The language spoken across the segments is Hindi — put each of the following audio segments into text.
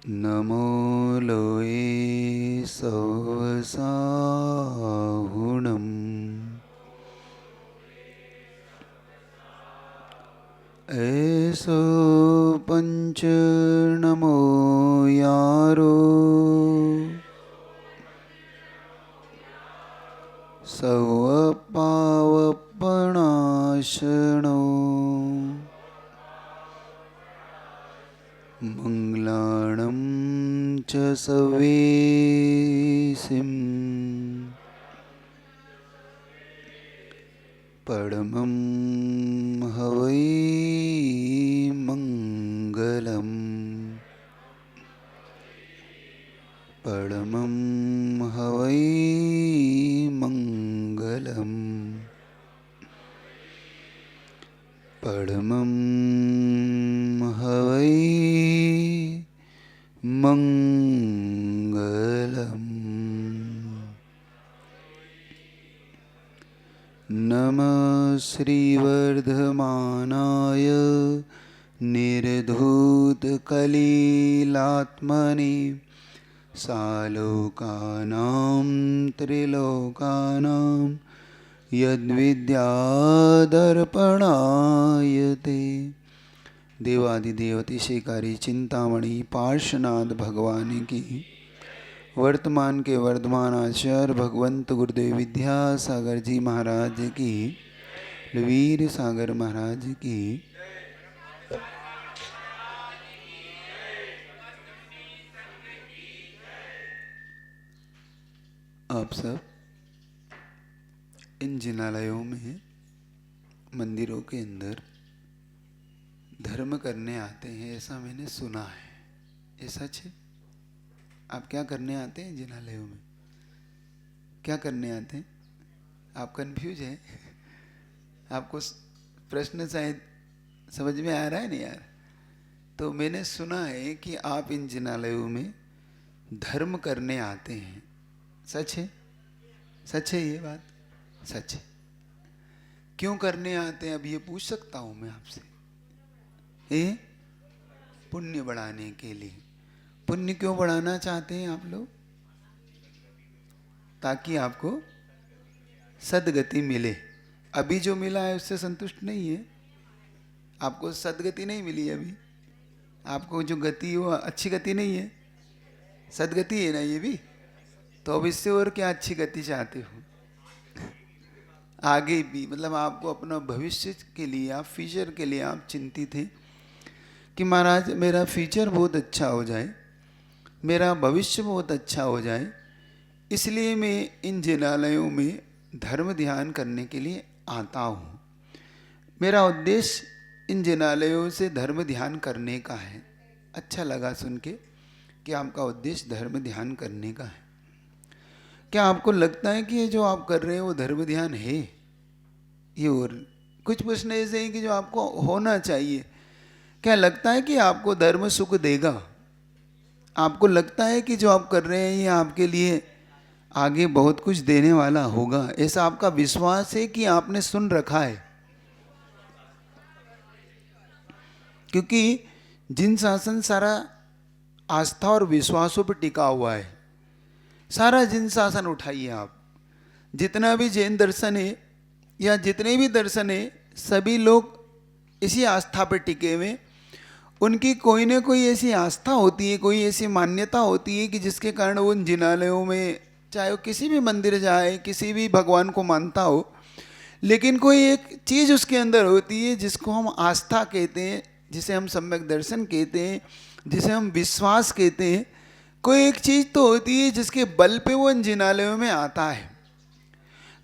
नमो लोये सवसाहुणम् ऐसो पंच नमो यारो सवपावपणाशनो मंगलाणं च सवेसिं परमं हवै मंगलम् परमं हवै मंगलम् परमं हवै मंगलम्। नमः श्रीवर्धमानाय निर्धूतकलिलात्मने सालोकानां त्रिलोकानां यद्विद्यादर्पणायते। देवादिदेवती शिकारी चिंतामणि पार्श्वनाथ भगवान की, वर्तमान के वर्धमान आचार्य भगवंत गुरुदेव विद्यासागर जी महाराज की, वीर सागर महाराज की, आप सब इन जिनालयों में, मंदिरों के अंदर धर्म करने आते हैं, ऐसा मैंने सुना है। ये सच है? आप क्या करने आते हैं जिनालयों में? क्या करने आते हैं? आप कंफ्यूज हैं? आपको प्रश्न शायद समझ में आ रहा है नहीं यार? तो मैंने सुना है कि आप इन जिनालयों में धर्म करने आते हैं। सच है? सच है ये बात? सच है। क्यों करने आते हैं अब ये पूछ सकता हूं मैं आपसे? ये पुण्य बढ़ाने के लिए। पुण्य क्यों बढ़ाना चाहते हैं आप लोग? ताकि आपको सद्गति मिले। अभी जो मिला है उससे संतुष्ट नहीं है? आपको सद्गति नहीं मिली अभी? आपको जो गति वो अच्छी गति नहीं है, सद्गति है ना ये भी? तो अब इससे और क्या अच्छी गति चाहते हो? आगे भी मतलब आपको अपना भविष्य के लिए, आप फ्यूचर के लिए आप चिंतित हैं कि महाराज मेरा फ्यूचर बहुत अच्छा हो जाए, मेरा भविष्य बहुत अच्छा हो जाए, इसलिए मैं इन जिनालयों में धर्म ध्यान करने के लिए आता हूँ। मेरा उद्देश्य इन जिनालयों से धर्म ध्यान करने का है। अच्छा लगा सुन के कि आपका उद्देश्य धर्म ध्यान करने का है। क्या आपको लगता है कि ये जो आप कर रहे हैं वो धर्म ध्यान है? ये और कुछ प्रश्न ऐसे हैं कि जो आपको होना चाहिए। क्या लगता है कि आपको धर्म सुख देगा? आपको लगता है कि जो आप कर रहे हैं ये आपके लिए आगे बहुत कुछ देने वाला होगा? ऐसा आपका विश्वास है कि आपने सुन रखा है? क्योंकि जिन शासन सारा आस्था और विश्वासों पर टिका हुआ है। सारा जिन शासन उठाइए आप, जितना भी जैन दर्शन है या जितने भी दर्शन है, सभी लोग इसी आस्था पर टिके हुए। उनकी कोई ना कोई ऐसी आस्था होती है, कोई ऐसी मान्यता होती है कि जिसके कारण वो उन जिनालयों में, चाहे वो किसी भी मंदिर जाए, किसी भी भगवान को मानता हो, लेकिन कोई एक चीज़ उसके अंदर होती है जिसको हम आस्था कहते हैं, जिसे हम सम्यक दर्शन कहते हैं, जिसे हम विश्वास कहते हैं। कोई एक चीज़ तो होती है जिसके बल पे वो इन जिनालयों में आता है।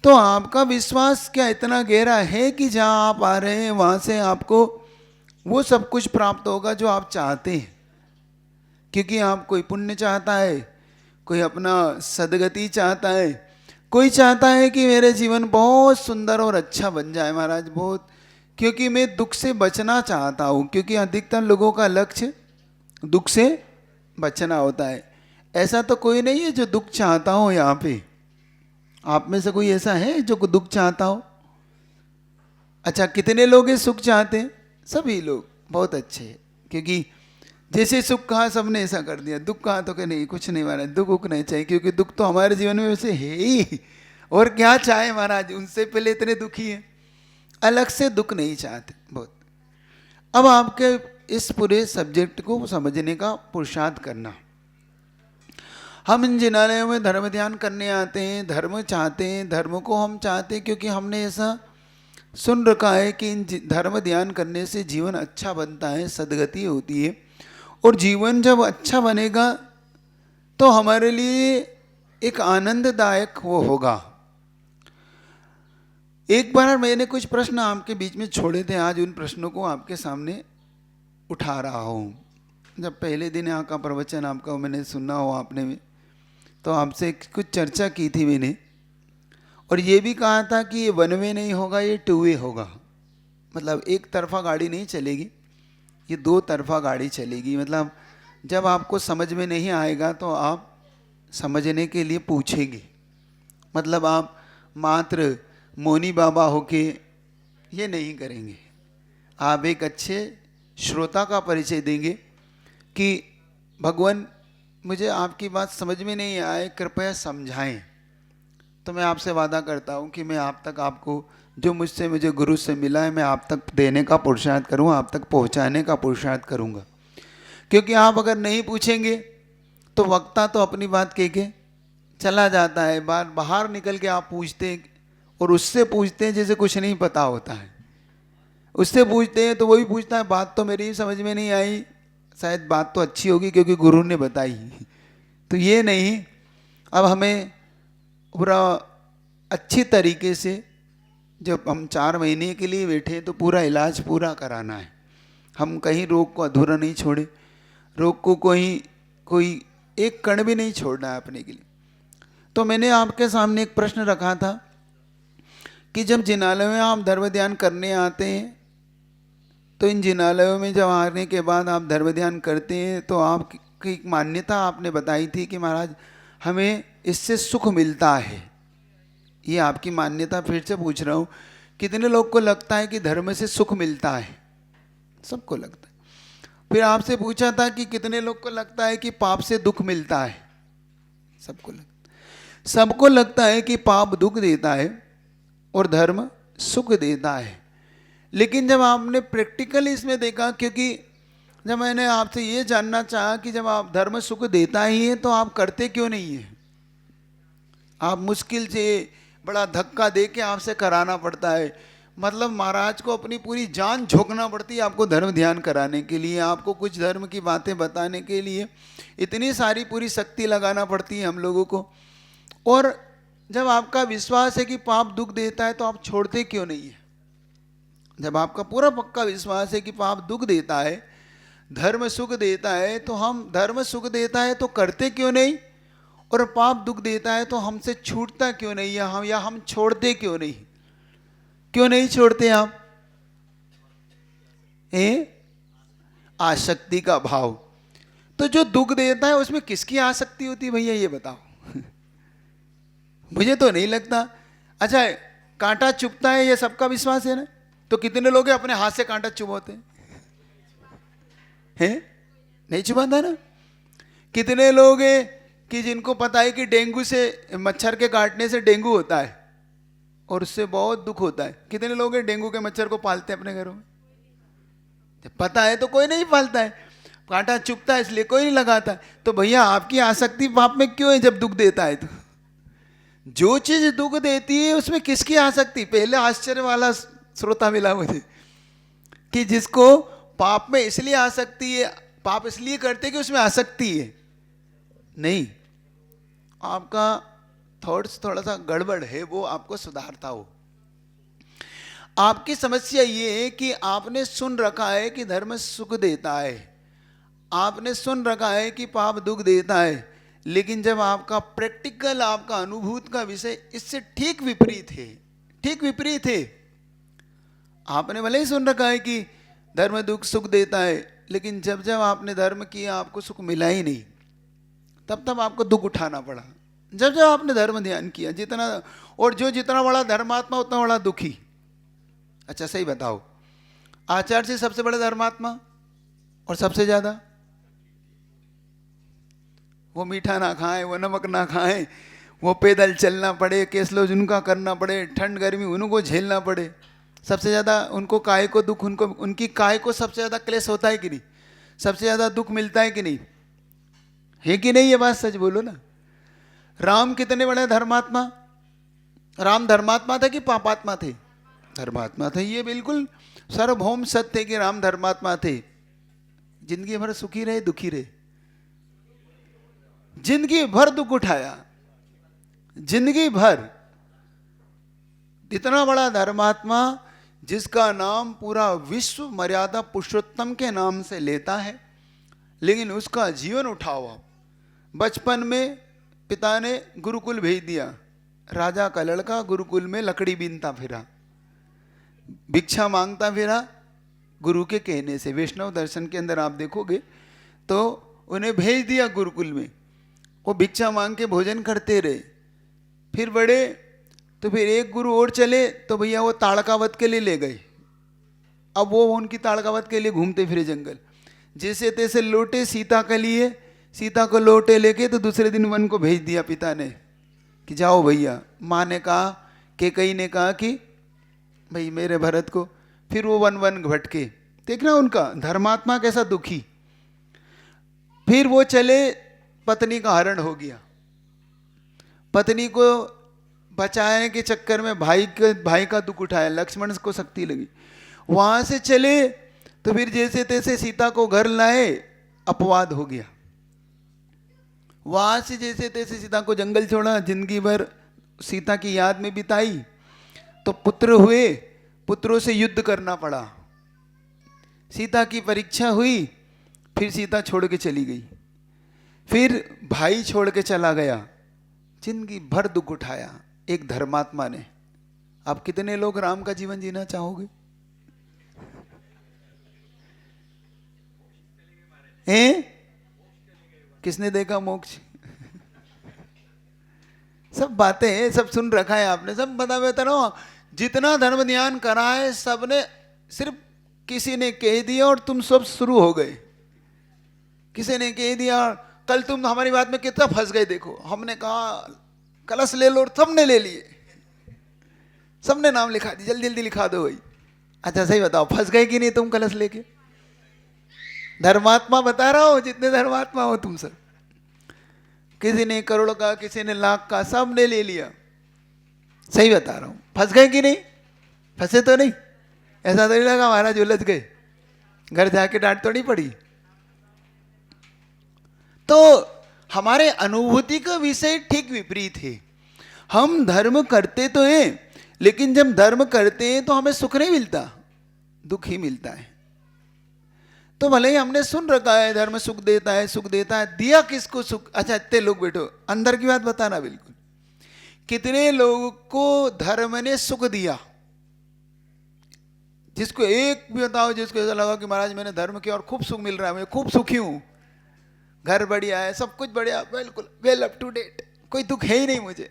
तो आपका विश्वास क्या इतना गहरा है कि जहाँ आप आ रहे हैं वहाँ से आपको वो सब कुछ प्राप्त होगा जो आप चाहते हैं? क्योंकि आप कोई पुण्य चाहता है, कोई अपना सदगति चाहता है, कोई चाहता है कि मेरे जीवन बहुत सुंदर और अच्छा बन जाए महाराज, बहुत, क्योंकि मैं दुख से बचना चाहता हूँ। क्योंकि अधिकतर लोगों का लक्ष्य दुख से बचना होता है। ऐसा तो कोई नहीं है जो दुख चाहता हो यहाँ पे। आप में से कोई ऐसा है जो दुख चाहता हो? अच्छा, कितने लोग हैं सुख चाहते हैं? सभी लोग, बहुत अच्छे। क्योंकि जैसे सुख कहा सबने ऐसा कर दिया, दुख कहा तो कि नहीं कुछ नहीं महाराज, दुख उख नहीं चाहिए, क्योंकि दुख तो हमारे जीवन में वैसे है ही, और क्या चाहे महाराज, उनसे पहले इतने दुखी हैं, अलग से दुख नहीं चाहते बहुत। अब आपके इस पूरे सब्जेक्ट को समझने का पुरुषार्थ करना। हम इन जिनालयों में धर्म ध्यान करने आते हैं, धर्म चाहते हैं, धर्म को हम चाहते हैं क्योंकि हमने ऐसा सुन रखा है कि इन धर्म ध्यान करने से जीवन अच्छा बनता है, सदगति होती है, और जीवन जब अच्छा बनेगा तो हमारे लिए एक आनंददायक वो होगा। एक बार मैंने कुछ प्रश्न आपके बीच में छोड़े थे, आज उन प्रश्नों को आपके सामने उठा रहा हूँ। जब पहले दिन यहाँ का प्रवचन आपका मैंने सुना हो आपने में, तो आपसे कुछ चर्चा की थी मैंने, और ये भी कहा था कि ये वन वे नहीं होगा, ये टू वे होगा। मतलब एक तरफा गाड़ी नहीं चलेगी, ये दो तरफा गाड़ी चलेगी। मतलब जब आपको समझ में नहीं आएगा तो आप समझने के लिए पूछेंगे। मतलब आप मात्र मौनी बाबा होके ये नहीं करेंगे, आप एक अच्छे श्रोता का परिचय देंगे कि भगवान मुझे आपकी बात समझ में नहीं आए, कृपया समझाएं। तो मैं आपसे वादा करता हूँ कि मैं आप तक, आपको जो मुझसे मुझे गुरु से मिला है, मैं आप तक देने का पुरुषार्थ करूँगा, आप तक पहुँचाने का पुरुषार्थ करूँगा। क्योंकि आप अगर नहीं पूछेंगे तो वक्ता तो अपनी बात कह के चला जाता है, बाहर निकल के आप पूछते हैं, और उससे पूछते हैं जैसे कुछ नहीं पता होता है। उससे पूछते हैं तो वो भी पूछता है, बात तो मेरी समझ में नहीं आई, शायद बात तो अच्छी होगी क्योंकि गुरु ने बताई। तो ये नहीं, अब हमें पूरा अच्छी तरीके से, जब हम 4 महीने के लिए बैठे तो पूरा इलाज पूरा कराना है। हम कहीं रोग को अधूरा नहीं छोड़े, रोग को कोई एक कण भी नहीं छोड़ना है अपने के लिए। तो मैंने आपके सामने एक प्रश्न रखा था कि जब जिनालयों में आप धर्म ध्यान करने आते हैं, तो इन जिनालयों में जब आने के बाद आप धर्म ध्यान करते हैं तो आपकी एक मान्यता आपने बताई थी कि महाराज हमें इससे सुख मिलता है। ये आपकी मान्यता फिर से पूछ रहा हूँ, कितने लोग को लगता है कि धर्म से सुख मिलता है? सबको लगता है। फिर आपसे पूछा था कि कितने लोग को लगता है कि पाप से दुख मिलता है? सबको लगता है कि पाप दुख देता है और धर्म सुख देता है। लेकिन जब आपने प्रैक्टिकली इसमें देखा, क्योंकि जब मैंने आपसे ये जानना चाहा कि जब आप धर्म सुख देता ही है तो आप करते क्यों नहीं है? आप मुश्किल से बड़ा धक्का दे के आपसे कराना पड़ता है। मतलब महाराज को अपनी पूरी जान झोंकना पड़ती है आपको धर्म ध्यान कराने के लिए, आपको कुछ धर्म की बातें बताने के लिए इतनी सारी पूरी शक्ति लगाना पड़ती है हम लोगों को। और जब आपका विश्वास है कि पाप दुख देता है तो आप छोड़ते क्यों नहीं है? जब आपका पूरा पक्का विश्वास है कि पाप दुख देता है, धर्म सुख देता है, तो हम धर्म सुख देता है तो करते क्यों नहीं, और पाप दुख देता है तो हमसे छूटता क्यों नहीं, या हम छोड़ते क्यों नहीं? क्यों नहीं छोड़ते आप? आसक्ति का भाव। तो जो दुख देता है उसमें किसकी आसक्ति होती है भैया, ये बताओ। मुझे तो नहीं लगता। अच्छा, कांटा चुभता है ये सबका विश्वास है ना? तो कितने लोग अपने हाथ से कांटा चुभोते हैं? नहीं चुभाता ना? कितने लोग हैं कि जिनको पता है कि डेंगू से, मच्छर के काटने से डेंगू होता है और उससे बहुत दुख होता है? कितने लोग हैं डेंगू के मच्छर को पालते हैं अपने घरों में? जब पता है तो कोई नहीं पालता है, कांटा चुभता है इसलिए कोई नहीं लगाता है। तो भैया आपकी आसक्ति पाप में क्यों है जब दुख देता है? तो जो चीज दुख देती है उसमें किसकी आसक्ति? पहले आश्चर्य वाला श्रोता मिला मुझे कि जिसको पाप में इसलिए आसक्ति है, पाप इसलिए करते कि उसमें आसक्ति है। नहीं, आपका थॉट्स थोड़ा सा गड़बड़ है, वो आपको सुधारता हो। आपकी समस्या ये है कि आपने सुन रखा है कि धर्म सुख देता है, आपने सुन रखा है कि पाप दुख देता है, लेकिन जब आपका प्रैक्टिकल, आपका अनुभूत का विषय इससे ठीक विपरीत है, ठीक विपरीत है। आपने भले ही सुन रखा है कि धर्म दुख सुख देता है, लेकिन जब जब आपने धर्म किया आपको सुख मिला ही नहीं, तब तब आपको दुख उठाना पड़ा। जब जब आपने धर्म ध्यान किया, जितना, और जो जितना बड़ा धर्मात्मा उतना बड़ा दुखी। अच्छा सही बताओ, आचार्य से सबसे बड़ा धर्मात्मा और सबसे ज्यादा? वो मीठा ना खाएं, वो नमक ना खाएं, वो पैदल चलना पड़े, केसलो जिनका करना पड़े, ठंड गर्मी उनको झेलना पड़े, सबसे ज्यादा उनको काय को दुख, उनको उनकी काय को सबसे ज्यादा क्लेश होता है कि नहीं? सबसे ज्यादा दुख मिलता है कि नहीं? है कि नहीं? ये बात सच बोलो ना। राम कितने बड़े धर्मात्मा? राम धर्मात्मा थे कि पापात्मा थे? धर्मात्मा थे। ये बिल्कुल सार्वभौम सत्य है कि राम धर्मात्मा थे। जिंदगी भर सुखी रहे दुखी रहे, जिंदगी भर दुख उठाया, जिंदगी भर। इतना बड़ा धर्मात्मा जिसका नाम पूरा विश्व मर्यादा पुरुषोत्तम के नाम से लेता है, लेकिन उसका जीवन उठाओ आप। बचपन में पिता ने गुरुकुल भेज दिया, राजा का लड़का गुरुकुल में लकड़ी बीनता फिरा, भिक्षा मांगता फिरा गुरु के कहने से। वैष्णव दर्शन के अंदर आप देखोगे तो उन्हें भेज दिया गुरुकुल में, वो भिक्षा मांग के भोजन करते रहे। फिर बड़े तो फिर एक गुरु और चले तो भैया वो ताड़कावत के लिए ले गए। अब वो उनकी ताड़कावत के लिए घूमते फिरे जंगल, जैसे तैसे लौटे सीता के लिए, सीता को लौटे लेके तो दूसरे दिन वन को भेज दिया पिता ने कि जाओ भैया। माँ ने कहा, कैकेयी ने कहा कि भाई मेरे भरत को। फिर वो वन वन भटके। देखना उनका धर्मात्मा कैसा दुखी। फिर वो चले, पत्नी का हरण हो गया, पत्नी को बचाने के चक्कर में भाई का दुख उठाया, लक्ष्मण को शक्ति लगी। वहां से चले तो फिर जैसे तैसे सीता को घर लाए, अपवाद हो गया। वहां से जैसे तैसे सीता को जंगल छोड़ा, जिंदगी भर सीता की याद में बिताई। तो पुत्र हुए, पुत्रों से युद्ध करना पड़ा, सीता की परीक्षा हुई, फिर सीता छोड़ के चली गई, फिर भाई छोड़ के चला गया, जिंदगी भर दुख उठाया एक धर्मात्मा ने। आप कितने लोग राम का जीवन जीना चाहोगे? हैं? किसने देखा मोक्ष? सब बातें सब सुन रखा है आपने, सब बता रहा। जितना धर्म ध्यान करा है सबने, सिर्फ किसी ने कह दिया और तुम सब शुरू हो गए। किसी ने कह दिया, कल तुम हमारी बात में कितना फंस गए, देखो हमने कहा कलश ले लो और सबने ले लिए, सबने नाम लिखा दिया, जल्दी जल्दी लिखा दो भाई। अच्छा सही बताओ, फंस गए कि नहीं तुम कलश लेके? धर्मात्मा बता रहा हो, जितने धर्मात्मा हो तुम सब, किसी ने करोड़ का, किसी ने लाख का, सब ने ले लिया। सही बता रहा हूं, फंस गए कि नहीं? फंसे तो नहीं? ऐसा तो नहीं लगा महाराज उलझ गए, घर जाके डांट तो नहीं पड़ी? तो हमारे अनुभूति का विषय ठीक विपरीत है। हम धर्म करते तो हैं, लेकिन जब धर्म करते हैं तो हमें सुख नहीं मिलता, दुख ही मिलता है। तो भले ही हमने सुन रखा है धर्म सुख देता है, सुख देता है, दिया किसको सुख? अच्छा इतने लोग बैठो, अंदर की बात बताना बिल्कुल। कितने लोगों को धर्म ने सुख दिया? जिसको एक भी बताओ जिसको ऐसा लगा कि महाराज मैंने धर्म किया और खूब सुख मिल रहा है, मैं खूब सुखी हूं, घर बढ़िया है, सब कुछ बढ़िया, बिल्कुल वेल अप टू डेट, कोई दुख है ही नहीं मुझे।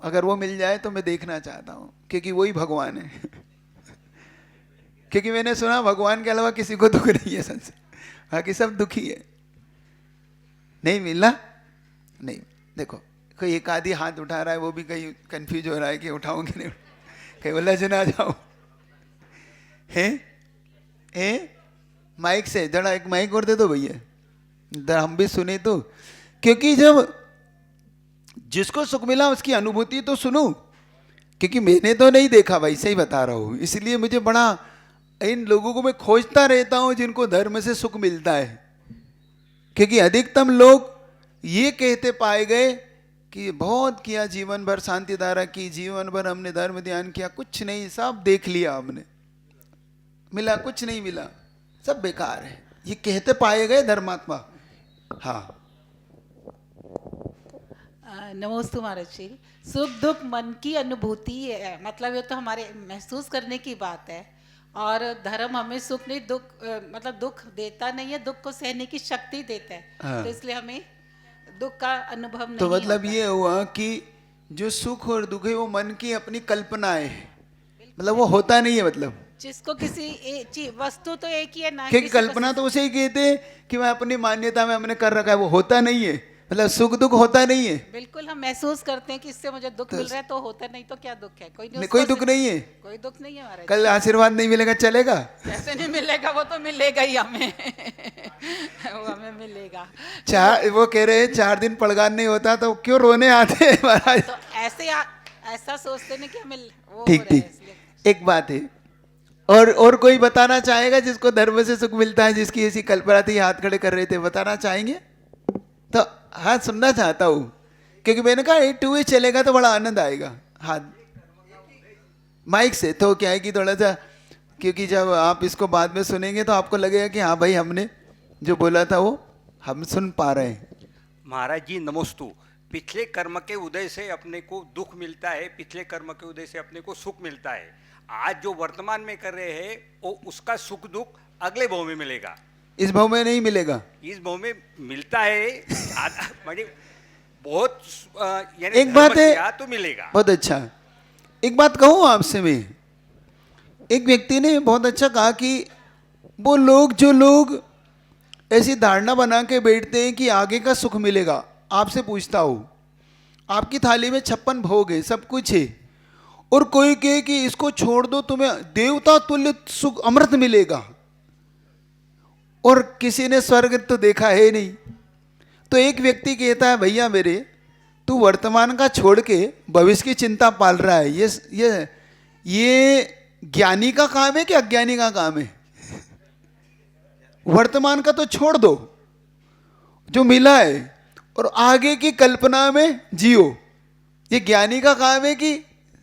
अगर वो मिल जाए तो मैं देखना चाहता हूं, क्योंकि वही भगवान है। क्योंकि मैंने सुना भगवान के अलावा किसी को दुख नहीं है संसार, बाकी सब दुखी है। नहीं मिला? नहीं। देखो कोई एक आधी हाथ उठा रहा है, वो भी कहीं कंफ्यूज हो रहा है कि उठाऊं कि नहीं, कहीं उलझ ना जाओ। है माइक से जरा एक माइक और दे दो भैया, हम भी सुने तो। क्योंकि जब जिसको सुख मिला उसकी अनुभूति तो सुनो, क्योंकि मैंने तो नहीं देखा भाई, सही बता रहा हूं। इसलिए मुझे बड़ा, इन लोगों को मैं खोजता रहता हूं जिनको धर्म से सुख मिलता है। क्योंकि अधिकतम लोग ये कहते पाए गए कि बहुत किया जीवन भर, शांति धारा की, जीवन भर हमने धर्म ध्यान किया, कुछ नहीं, सब देख लिया हमने, मिला कुछ नहीं मिला, सब बेकार है, ये कहते पाए गए धर्मात्मा। हाँ नमोस्तु महाराज जी। सुख दुख मन की अनुभूति है, मतलब ये तो हमारे महसूस करने की बात है। और धर्म हमें सुख नहीं, दुख मतलब दुख देता नहीं है, दुख को सहने की शक्ति देता है। हाँ। तो इसलिए हमें दुख का अनुभव नहीं तो मतलब होता। ये हुआ कि जो सुख और दुख है वो मन की अपनी कल्पनाएं है, मतलब वो होता नहीं है, मतलब जिसको किसी वस्तु तो एक ही है ना, क्योंकि किसी को कल्पना तो उसे ही कहते हैं कि मैं अपनी मान्यता में हमने कर रखा है, वो होता नहीं है, मतलब सुख दुख होता नहीं है। बिल्कुल हम महसूस करते हैं कि इससे मुझे दुख मिल रहा है तो होता नहीं तो क्या दुख है, कोई नहीं, कोई उसको दुख नहीं है। कोई दुख नहीं है महाराज। कल आशीर्वाद नहीं मिलेगा चलेगा? कैसे नहीं मिलेगा, वो तो मिलेगा ही हमें वो हमें मिलेगा। वो कह रहे हैं 4 दिन पड़गान नहीं होता तो क्यों रोने आते हैं महाराज? तो ऐसा सोचते नहीं कि हमें वो हो ठीक रहा है ठीक, इसलिए। एक बात है, और कोई बताना चाहेगा जिसको धर्म से सुख मिलता है, जिसकी ऐसी कल्पना थी, हाथ खड़े कर रहे थे, बताना चाहेंगे? तो हाथ सुनना चाहता हूँ, क्योंकि मैंने कहा 2 वे चलेगा तो बड़ा आनंद आएगा। हाथ माइक से तो क्या है कि थोड़ा सा, क्योंकि जब आप इसको बाद में सुनेंगे तो आपको लगेगा कि हाँ भाई हमने जो बोला था वो हम सुन पा रहे हैं। महाराज जी नमोस्तु। पिछले कर्म के उदय से अपने को दुख मिलता है, पिछले कर्म के उदय से अपने को सुख मिलता है। आज जो वर्तमान में कर रहे हैं वो उसका सुख दुख अगले भाव में मिलेगा, इस भाव में नहीं मिलेगा। इस भाव में मिलता है। मतलब बहुत यानी एक बात है, किया तो मिलेगा। बहुत अच्छा। एक बात कहूँ आपसे मैं, एक व्यक्ति ने बहुत अच्छा कहा कि वो लोग जो लोग ऐसी धारणा बना के बैठते हैं कि आगे का सुख मिलेगा, आपसे पूछता हूँ, आपकी थाली में 56 भोग है, सब कुछ है, और कोई कहे कि इसको छोड़ दो तुम्हें देवता तुल्य सुख अमृत मिलेगा, और किसी ने स्वर्ग तो देखा है नहीं, तो एक व्यक्ति कहता है भैया मेरे, तू वर्तमान का छोड़ के भविष्य की चिंता पाल रहा है, ये ज्ञानी का काम है कि अज्ञानी का काम है? वर्तमान का तो छोड़ दो जो मिला है, और आगे की कल्पना में जियो, ये ज्ञानी का काम है कि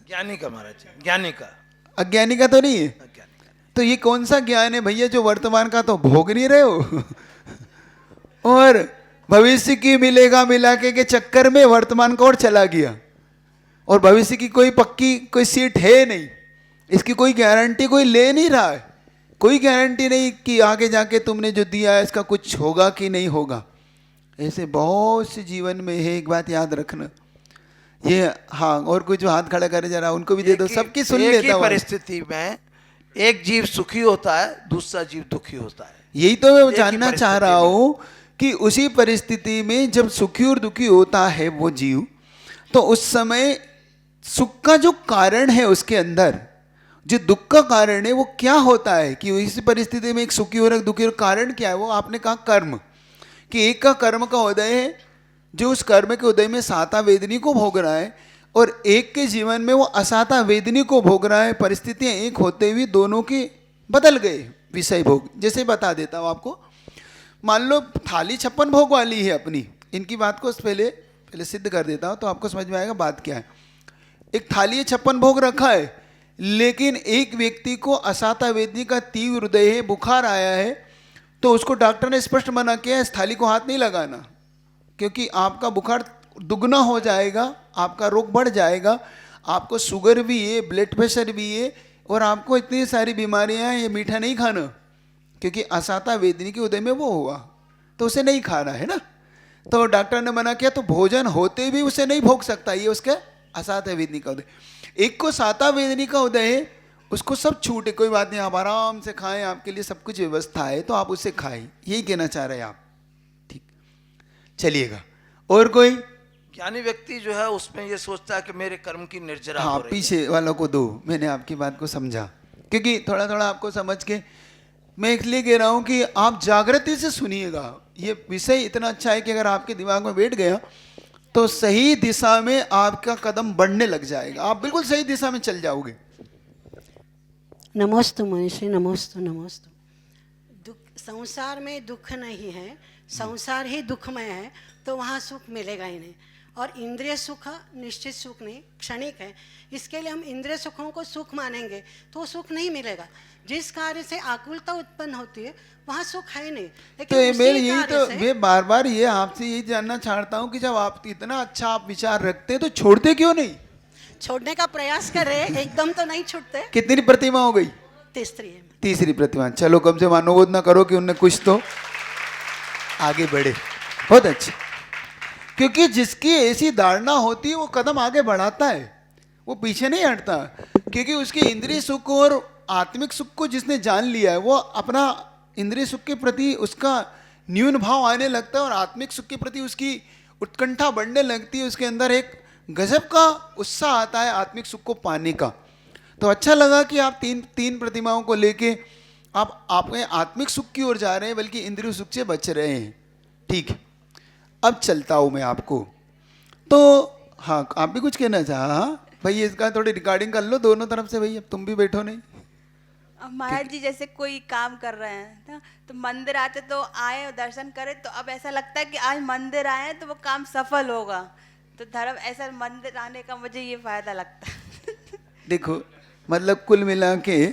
ज्ञानी का महाराज, ज्ञानी का, अज्ञानी का तो नहीं है? अज्ञानी का। तो ये कौन सा ज्ञान है भैया जो वर्तमान का तो भोग नहीं रहे हो और भविष्य की मिलेगा मिला के चक्कर में वर्तमान को और चला गया, और भविष्य की कोई पक्की कोई सीट है नहीं, इसकी कोई गारंटी कोई ले नहीं रहा है, कोई गारंटी नहीं कि आगे जाके तुमने जो दिया है इसका कुछ होगा कि नहीं होगा। ऐसे बहुत से जीवन में है, एक बात याद रखना ये। हाँ, और कुछ जो हाथ खड़ा करे जरा उनको भी दे दो, सबकी सुन लेता हूँ। परिस्थिति में एक जीव सुखी होता है, दूसरा जीव दुखी होता है। यही तो मैं जानना चाह रहा हूँ कि उसी परिस्थिति में जब सुखी और दुखी होता है वो जीव, तो उस समय सुख का जो कारण है उसके अंदर, जो दुख का कारण है वो क्या होता है, कि इस परिस्थिति में एक सुखी और एक दुखी, और कारण क्या है? वो आपने कहा कर्म, कि एक का कर्म का उदय है जो उस कर्म के उदय में साता वेदनी को भोग रहा है, और एक के जीवन में वो असाता वेदनी को भोग रहा है। परिस्थितियां एक होते हुए दोनों के बदल गए विषय भोग। जैसे बता देता हूँ आपको, मान लो थाली 56 भोग वाली है अपनी, इनकी बात को पहले सिद्ध कर देता हूँ तो आपको समझ में आएगा बात क्या है। एक थाली है, 56 भोग रखा है, लेकिन एक व्यक्ति को असाता वेदनी का तीव्र हृदय है, बुखार आया है, तो उसको डॉक्टर ने स्पष्ट मना किया इस थाली को हाथ नहीं लगाना, क्योंकि आपका बुखार दुगना हो जाएगा, आपका रोग बढ़ जाएगा, आपको शुगर भी है, ब्लड प्रेशर भी है, और आपको इतनी सारी बीमारियां हैं, ये मीठा नहीं खाना, क्योंकि असाता वेदनी के उदय में वो हुआ, तो उसे नहीं खाना है ना। तो डॉक्टर ने मना किया, तो भोजन होते भी उसे नहीं भोग सकता, ये उसका असाता वेदनी का उदय। एक को साता वेदनी का उदय है, उसको सब छूट है, कोई बात नहीं, आप आराम से खाएं, आपके लिए सब कुछ व्यवस्था है, तो आप उसे खाएं, यही कहना चाह रहे हैं आप? ठीक, चलिएगा। और कोई ज्ञानी व्यक्ति जो है उसमें ये सोचता है कि मेरे कर्म की निर्जरा हाँ, हो रही है। पीछे वालों को दो, मैंने आपकी बात को समझा, क्योंकि थोड़ा थोड़ा आपको समझ के मैं इसलिए कह रहा हूँ कि आप जागृति से सुनिएगा। ये विषय इतना अच्छा है कि अगर आपके दिमाग में बैठ गया तो सही दिशा में आपका कदम बढ़ने लग जाएगा, आप बिल्कुल सही दिशा में चल जाओगे। नमोस्तु मनीषी, नमोस्तु नमोस्तु। दुख, संसार में दुख नहीं है, संसार ही दुखमय है, तो वहाँ सुख मिलेगा ही नहीं। और इंद्रिय सुख निश्चित सुख नहीं, क्षणिक है, इसके लिए हम इंद्रिय सुखों को सुख मानेंगे तो वो सुख नहीं मिलेगा। जिस कार्य से आकुलता उत्पन्न होती है वहाँ सुख है नहीं। तो मैं बार बार ये आपसे यही जानना चाहता हूँ कि जब आप इतना अच्छा आप विचार रखते हैं तो छोड़ते क्यों नहीं? छोड़ने का प्रयास कर रहे हैं, एकदम तो नहीं छूटते। कितनी प्रतिमा हो गई? तीसरी प्रतिमा। चलो कम से मानोबोध ना करो कि उनने कुछ तो आगे बढ़े, बहुत अच्छा। क्योंकि जिसकी ऐसी धारणा होती है वो कदम आगे बढ़ाता है, वो पीछे नहीं हटता, क्योंकि उसके इंद्रिय सुख और आत्मिक सुख को जिसने जान लिया है वो अपना इंद्रिय सुख के प्रति उसका न्यून भाव आने लगता है और आत्मिक सुख के प्रति उसकी उत्कंठा बढ़ने लगती है, उसके अंदर एक गजब का उत्साह आता है आत्मिक सुख को पाने का। तो अच्छा लगा कि आप तीन प्रतिमाओं को लेके आप अपने आत्मिक सुख की ओर जा रहे हैं, बल्कि इंद्रिय सुख से बच रहे हैं। ठीक है, अब चलता हूँ मैं आपको। तो हाँ, आप भी कुछ कहना चाहा? हाँ भाई, इसका थोड़ी रिकॉर्डिंग कर लो दोनों तरफ से भाई, अब तुम भी बैठो नहीं। अब महाराज जी जैसे कोई काम कर रहे हैं ना, तो मंदिर आते तो आए और दर्शन करें, तो अब ऐसा लगता है कि आज मंदिर आए हैं तो वो काम सफल होगा। तो धर्म ऐसा मंदिर आने का मुझे ये फायदा लगता है। देखो मतलब कुल मिला के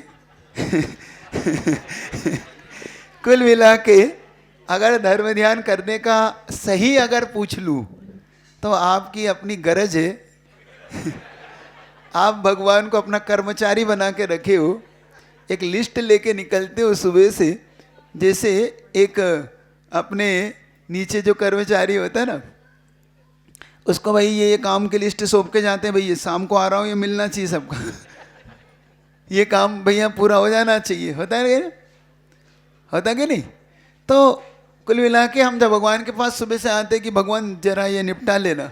कुल मिला के अगर धर्म ध्यान करने का सही अगर पूछ लूँ तो आपकी अपनी गरज है। आप भगवान को अपना कर्मचारी बना के रखे हो, एक लिस्ट लेके निकलते हो सुबह से, जैसे एक अपने नीचे जो कर्मचारी होता है ना, उसको भाई ये काम की लिस्ट सौंप के जाते हैं, भाई ये शाम को आ रहा हूँ, ये मिलना चाहिए सबका। ये काम भैया पूरा हो जाना चाहिए, होता है ना? होता कि नहीं? तो कुल मिला के हम जब भगवान के पास सुबह से आते कि भगवान जरा ये निपटा लेना,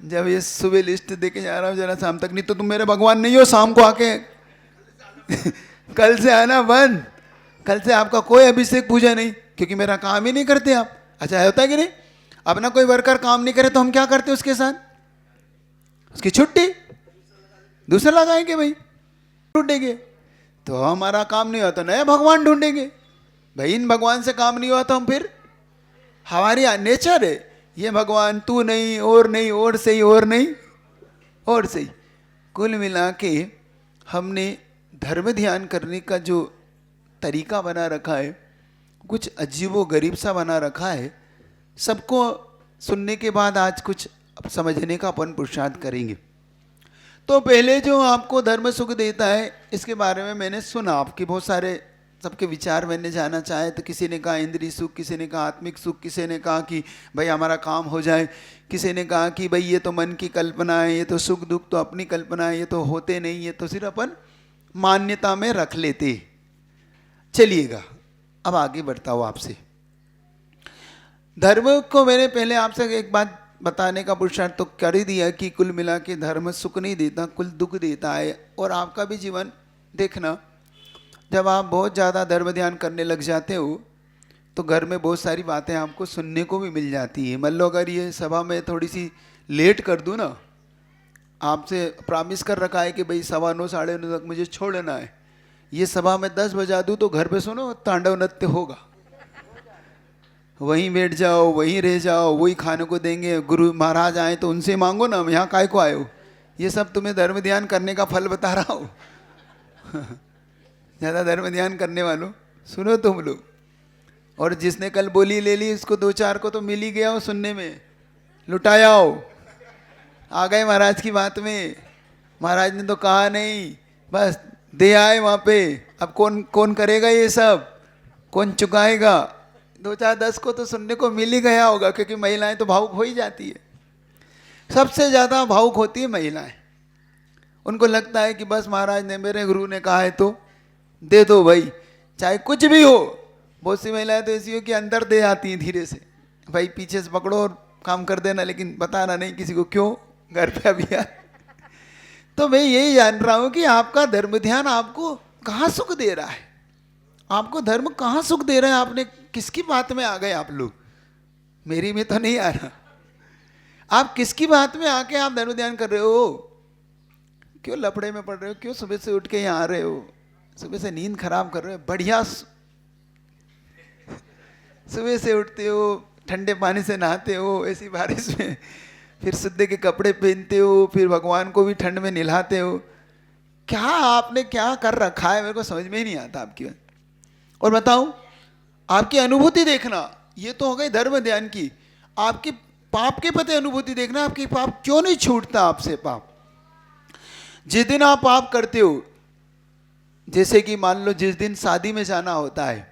जब ये सुबह लिस्ट दे के जा रहा हूँ जरा शाम तक, नहीं तो तुम मेरे भगवान नहीं हो, शाम को आके कल से आना बंद, कल से आपका कोई अभिषेक पूजा नहीं, क्योंकि मेरा काम ही नहीं करते आप। अच्छा होता है कि नहीं? अपना कोई वर्कर काम नहीं करे तो हम क्या करते हैं उसके साथ? उसकी छुट्टी, दूसरा लगाएंगे भाई, ढूंढेंगे। तो हमारा काम नहीं होता, नया भगवान ढूंढेंगे भाई। इन भगवान से काम नहीं हुआ तो हम फिर, हमारी नेचर है ये, भगवान तू नहीं और नहीं और सही और नहीं और सही। कुल मिला के हमने धर्म ध्यान करने का जो तरीका बना रखा है, कुछ अजीबो गरीब सा बना रखा है। सबको सुनने के बाद आज कुछ समझने का अपन पुरुषार्थ करेंगे। तो पहले जो आपको धर्म सुख देता है, इसके बारे में मैंने सुना, आपके बहुत सारे सबके विचार मैंने जाना चाहे। तो किसी ने कहा इंद्रिय सुख, किसी ने कहा आत्मिक सुख, किसी ने कहा कि भाई हमारा काम हो जाए, किसी ने कहा कि भाई ये तो मन की कल्पना है, ये तो सुख दुख तो अपनी कल्पना है, ये तो होते नहीं, ये तो सिर्फ अपन मान्यता में रख लेते। चलिएगा अब आगे बढ़ता हूँ आपसे। धर्म को मैंने पहले आपसे एक बात बताने का पुरुषार्थ तो कर ही दिया कि कुल मिला के धर्म सुख नहीं देता, कुल दुख देता है। और आपका भी जीवन देखना, जब आप बहुत ज़्यादा धर्म ध्यान करने लग जाते हो तो घर में बहुत सारी बातें आपको सुनने को भी मिल जाती है। मान लो अगर ये सभा में थोड़ी सी लेट कर दूँ ना, आपसे प्रॉमिस कर रखा है कि भाई 9:15 9:30 तक मुझे छोड़ना है, ये सभा में 10 बजा दूँ तो घर पे सुनो तांडव नृत्य होगा, वहीं बैठ जाओ, वहीं रह जाओ, वही खाने को देंगे। गुरु महाराज आए तो उनसे मांगो ना, यहाँ काय को आए हो। ये सब तुम्हें धर्म ध्यान करने का फल बता रहा हूँ। ज़्यादा धर्म ध्यान करने वालों सुनो तुम लोग। और जिसने कल बोली ले ली उसको 2-4 को तो मिल ही गया हो सुनने में, लुटाया हो। आ गए महाराज की बात में, महाराज ने तो कहा नहीं, बस दे आए वहाँ पे। अब कौन कौन करेगा ये सब, कौन चुकाएगा? 2-4-10 को तो सुनने को मिल ही गया होगा, क्योंकि महिलाएं तो भावुक हो ही जाती है। सबसे ज़्यादा भावुक होती है महिलाएं। उनको लगता है कि बस महाराज ने, मेरे गुरु ने कहा है तो दे दो भाई, चाहे कुछ भी हो। बहुत सी महिलाएं तो ऐसी हो कि अंदर दे आती हैं धीरे से, भाई पीछे से पकड़ो और काम कर देना, लेकिन बताना नहीं किसी को, क्यों घर पे अभी आ। तो मैं यही जान रहा हूँ कि आपका धर्म ध्यान आपको कहाँ सुख दे रहा है, आपको धर्म कहाँ सुख दे रहा है। आपने किसकी बात में आ गए आप लोग? मेरी में तो नहीं आ रहा। आप किसकी बात में आके आप धर्म ध्यान कर रहे हो? क्यों लफड़े में पड़ रहे हो? क्यों सुबह से उठ के यहाँ आ रहे हो? सुबह से नींद खराब कर रहे हो? बढ़िया सुबह से उठते हो, ठंडे पानी से नहाते हो ऐसी बारिश में, फिर शुद्ध के कपड़े पहनते हो, फिर भगवान को भी ठंड में नहलाते हो। क्या आपने क्या कर रखा है, मेरे को समझ में ही नहीं आता आपकी बात। और बताऊं, आपकी अनुभूति देखना, ये तो हो गई धर्म ध्यान की। आपकी पाप के प्रति अनुभूति देखना, आपकी पाप क्यों नहीं छूटता आपसे पाप। जिस दिन आप पाप करते हो, जैसे कि मान लो जिस दिन शादी में जाना होता है,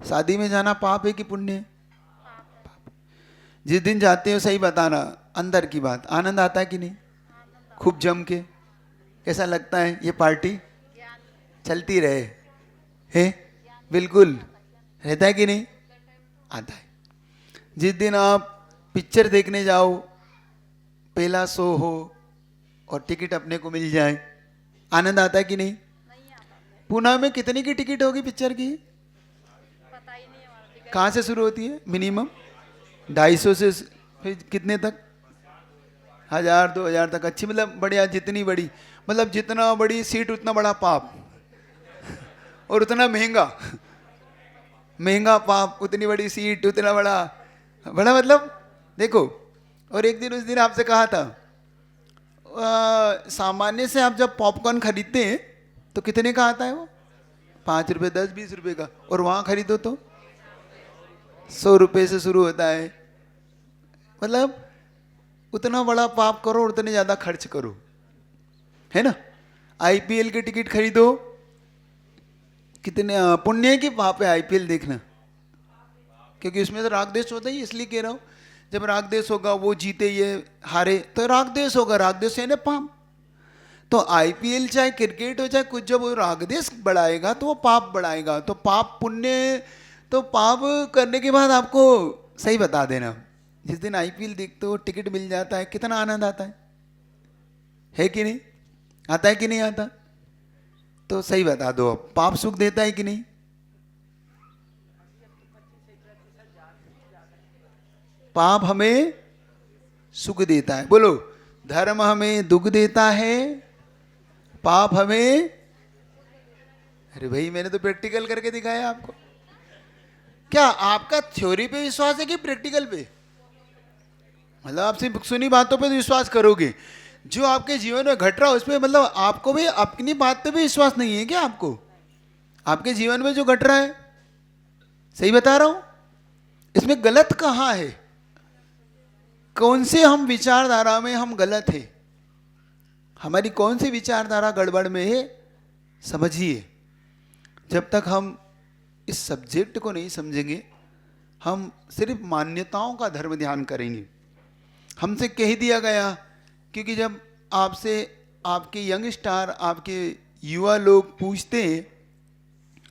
शादी में जाना पाप है कि पुण्य है? जिस दिन जाते हो, सही बताना अंदर की बात, आनंद आता है कि नहीं? खूब जम के, कैसा लगता है ये पार्टी चलती रहे, है बिल्कुल रहता है कि नहीं, आता है। जिस दिन आप पिक्चर देखने जाओ, पहला शो हो और टिकट अपने को मिल जाए, आनंद आता है कि नहीं? पुणे में कितने की टिकट होगी पिक्चर की? कहाँ से शुरू होती है? मिनिमम 250 से फिर कितने तक? 1000 2000 तक। अच्छी मतलब बढ़िया, जितनी बड़ी मतलब जितना बड़ी सीट उतना बड़ा पाप, और उतना महंगा महंगा पाप, उतनी बड़ी सीट उतना बड़ा बड़ा मतलब देखो। और एक दिन उस दिन आपसे कहा था, सामान्य से आप जब पॉपकॉर्न खरीदते हैं तो कितने का आता है वो? 5 रुपये 10 20 रुपये का, और वहाँ खरीदो तो 100 रुपये से शुरू होता है। मतलब उतना बड़ा पाप करो और उतने ज़्यादा खर्च करो, है ना। आईपीएल की टिकट खरीदो, कितने पुण्य की पाप है आईपीएल देखना, क्योंकि उसमें तो राग द्वेष होता ही, इसलिए कह रहा हूँ। जब राग द्वेष होगा, वो जीते ये हारे तो राग द्वेष होगा, राग द्वेष है ना पाप। तो आईपीएल चाहे क्रिकेट हो चाहे कुछ, जब वो राग द्वेष बढ़ाएगा तो वो पाप बढ़ाएगा। तो पाप पुण्य, तो पाप करने के बाद आपको सही बता देना, जिस दिन आईपीएल देखते हो टिकट मिल जाता है, कितना आनंद आता है कि नहीं? आता है कि नहीं आता? तो सही बता दो, अब पाप सुख देता है कि नहीं? पाप हमें सुख देता है, बोलो। धर्म हमें दुख देता है, पाप हमें, अरे भाई मैंने तो प्रैक्टिकल करके दिखाया आपको। क्या आपका थ्योरी पे विश्वास है कि प्रैक्टिकल पे? मतलब आप सिर्फ सुनी बातों पे तो विश्वास करोगे, जो आपके जीवन में घट रहा है उस पर मतलब आपको भी अपनी बात पे भी विश्वास नहीं है क्या? आपको आपके जीवन में जो घट रहा है, सही बता रहा हूं, इसमें गलत कहाँ है? कौन से हम विचारधारा में हम गलत है? हमारी कौन सी विचारधारा गड़बड़ में है? समझिए। जब तक हम इस सब्जेक्ट को नहीं समझेंगे, हम सिर्फ मान्यताओं का धर्म ध्यान करेंगे। हमसे कह दिया गया, क्योंकि जब आपसे आपके यंग स्टार, आपके युवा लोग पूछते हैं,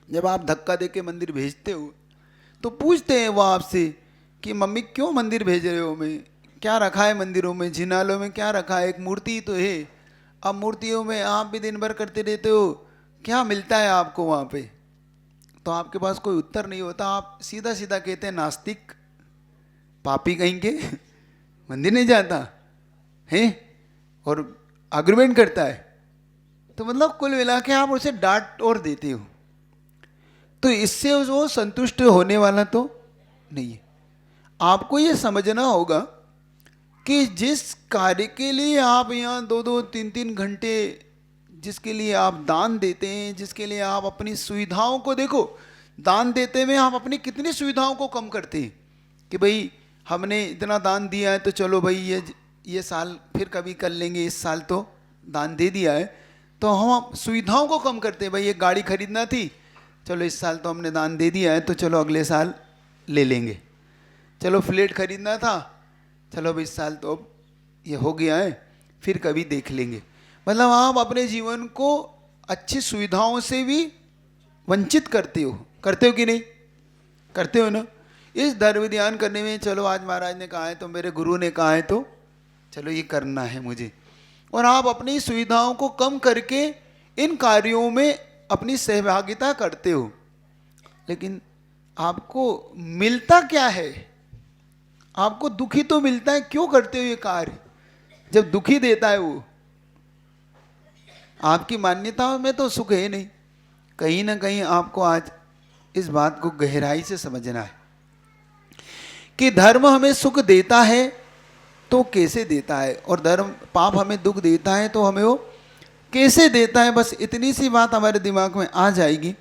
जब आप धक्का दे के मंदिर भेजते हो तो पूछते हैं वो आपसे कि मम्मी क्यों मंदिर भेज रहे हो, मैं क्या रखा है मंदिरों में, जिनालों में क्या रखा है? एक मूर्ति तो है, अब मूर्तियों में आप भी दिन भर करते रहते हो, क्या मिलता है आपको वहाँ पे? तो आपके पास कोई उत्तर नहीं होता, आप सीधा सीधा कहते हैं नास्तिक, पापी कहीं के, मंदिर नहीं जाता है, और आर्गुमेंट करता है। तो मतलब कुल मिला के आप उसे डांट और देते हो, तो इससे वो संतुष्ट होने वाला तो नहीं है। आपको ये समझना होगा कि जिस कार्य के लिए आप यहाँ 2-2 3-3 घंटे, जिसके लिए आप दान देते हैं, जिसके लिए आप अपनी सुविधाओं को, देखो दान देते में आप अपनी कितनी सुविधाओं को कम करते हैं कि भाई हमने इतना दान दिया है तो चलो भाई ये साल फिर कभी कर लेंगे, इस साल तो दान दे दिया है, तो हम सुविधाओं को कम करते हैं। भाई ये गाड़ी खरीदना थी, चलो इस साल तो हमने दान दे दिया है तो चलो अगले साल ले लेंगे। चलो फ्लैट खरीदना था, चलो भाई इस साल तो अब ये हो गया है, फिर कभी देख लेंगे। मतलब आप अपने जीवन को अच्छी सुविधाओं से भी वंचित करते हो कि नहीं? करते हो ना। इस धर्म ध्यान करने में, चलो आज महाराज ने कहा है तो, मेरे गुरु ने कहा है तो चलो ये करना है मुझे, और आप अपनी सुविधाओं को कम करके इन कार्यों में अपनी सहभागिता करते हो। लेकिन आपको मिलता क्या है? आपको दुखी तो मिलता है। क्यों करते हो ये कार्य जब दुखी देता है वो? आपकी मान्यताओं में तो सुख है नहीं। कहीं ना कहीं आपको आज इस बात को गहराई से समझना है कि धर्म हमें सुख देता है तो कैसे देता है, और धर्म पाप हमें दुख देता है तो हमें वो कैसे देता है। बस इतनी सी बात हमारे दिमाग में आ जाएगी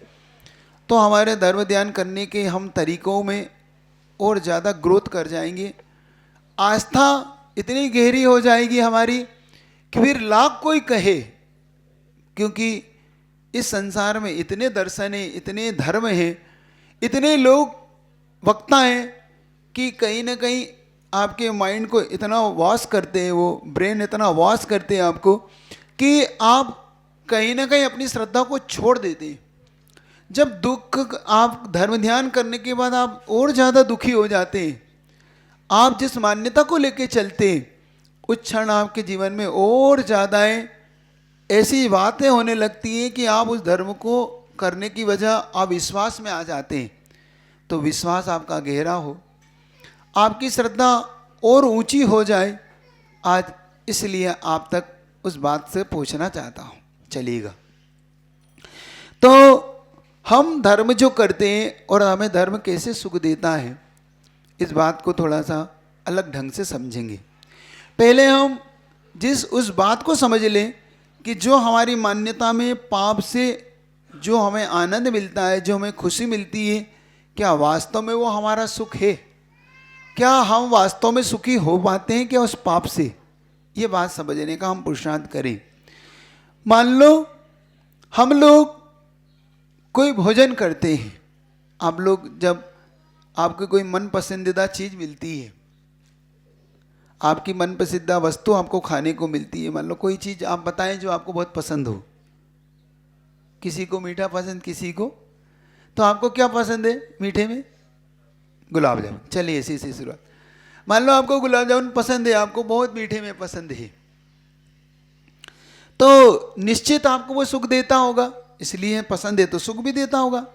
तो हमारे धर्म ध्यान करने के हम तरीकों में और ज़्यादा ग्रोथ कर जाएंगे। आस्था इतनी गहरी हो जाएगी हमारी कि फिर लाख कोई कहे, क्योंकि इस संसार में इतने दर्शन हैं, इतने धर्म हैं, इतने लोग वक्ता हैं कि कहीं ना कहीं आपके माइंड को इतना वॉश करते हैं, वो ब्रेन इतना वॉश करते हैं आपको कि आप कहीं ना कहीं अपनी श्रद्धा को छोड़ देते हैं। जब दुख, आप धर्म ध्यान करने के बाद आप और ज़्यादा दुखी हो जाते हैं। आप जिस मान्यता को लेके चलते हैं उस क्षण आपके जीवन में और ज़्यादा ऐसी बातें होने लगती हैं कि आप उस धर्म को करने की वजह आप विश्वास में आ जाते हैं। तो विश्वास आपका गहरा हो, आपकी श्रद्धा और ऊंची हो जाए आज, इसलिए आप तक उस बात से पूछना चाहता हूँ। चलिएगा, तो हम धर्म जो करते हैं और हमें धर्म कैसे सुख देता है, इस बात को थोड़ा सा अलग ढंग से समझेंगे। पहले हम उस बात को समझ लें कि जो हमारी मान्यता में पाप से जो हमें आनंद मिलता है, जो हमें खुशी मिलती है, क्या वास्तव में वो हमारा सुख है? क्या हम वास्तव में सुखी हो पाते हैं क्या उस पाप से? ये बात समझने का हम पुरुषार्थ करें। मान लो हम लोग कोई भोजन करते हैं, आप लोग जब आपको कोई मन पसंदीदा चीज़ मिलती है, आपकी मन पसंदीदा वस्तु आपको खाने को मिलती है, मान लो कोई चीज़ आप बताएं जो आपको बहुत पसंद हो, किसी को मीठा पसंद, किसी को, तो आपको क्या पसंद है मीठे में? गुलाब जामुन। चलिए इसी से शुरुआत। मान लो आपको गुलाब जामुन पसंद है, आपको बहुत मीठे में पसंद है, तो निश्चित आपको वो सुख देता होगा, इसलिए पसंद है तो सुख भी देता होगा,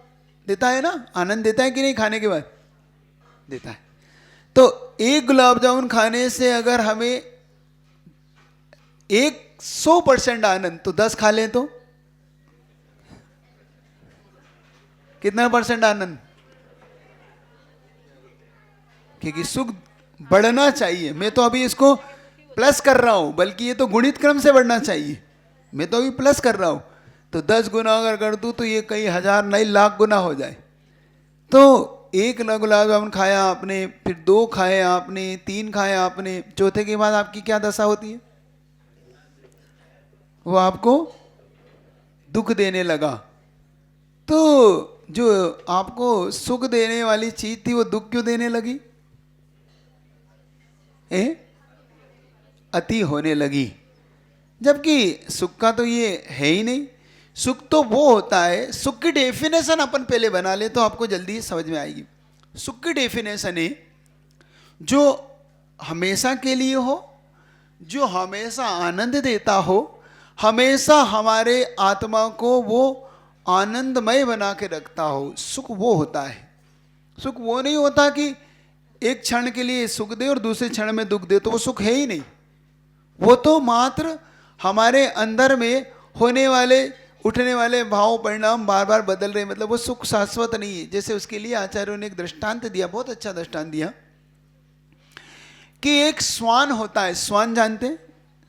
देता है ना? आनंद देता है कि नहीं? खाने के बाद देता है। तो एक गुलाब जामुन खाने से अगर हमें 100% आनंद, तो 10 खा लें तो कितना % आनंद? क्योंकि सुख बढ़ना चाहिए। मैं तो अभी इसको प्लस कर रहा हूं, बल्कि ये तो गुणित क्रम से बढ़ना चाहिए। मैं तो अभी प्लस कर रहा हूं, तो 10 गुना अगर कर दूं तो ये कई हजार नहीं लाख गुना हो जाए। तो 1 गुलाब जामुन खाया आपने, फिर 2 खाए आपने, 3 खाए आपने, चौथे के बाद आपकी क्या दशा होती है? वो आपको दुख देने लगा। तो जो आपको सुख देने वाली चीज थी वो दुख क्यों देने लगी? अति होने लगी। जबकि सुख का तो ये है ही नहीं। सुख तो वो होता है, सुख की डेफिनेशन अपन पहले बना ले तो आपको जल्दी समझ में आएगी। सुख की डेफिनेशन है जो हमेशा के लिए हो, जो हमेशा आनंद देता हो, हमेशा हमारे आत्मा को वो आनंदमय बना के रखता हो, सुख वो होता है। सुख वो नहीं होता कि एक क्षण के लिए सुख दे और दूसरे क्षण में दुख दे, तो वो सुख है ही नहीं। वो तो मात्र हमारे अंदर में होने वाले उठने वाले भाव परिणाम बार बार बदल रहे, मतलब वो सुख शाश्वत नहीं है। जैसे उसके लिए आचार्यों ने एक दृष्टांत दिया, बहुत अच्छा दृष्टांत दिया कि एक श्वान होता है। श्वान जानते हैं?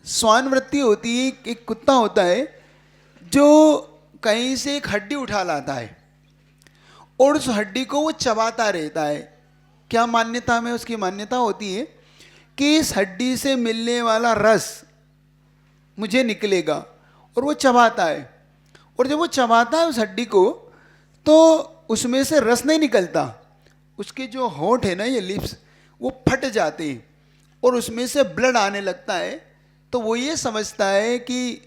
श्वान वृत्ति होती है, एक कुत्ता होता है जो कहीं से एक हड्डी उठा लाता है और उस हड्डी को वो चबाता रहता है। क्या मान्यता में उसकी मान्यता होती है कि इस हड्डी से मिलने वाला रस मुझे निकलेगा, और वो चबाता है। और जब वो चबाता है उस हड्डी को, तो उसमें से रस नहीं निकलता, उसके जो होंठ है ना, ये लिप्स, वो फट जाते हैं और उसमें से ब्लड आने लगता है। तो वो ये समझता है कि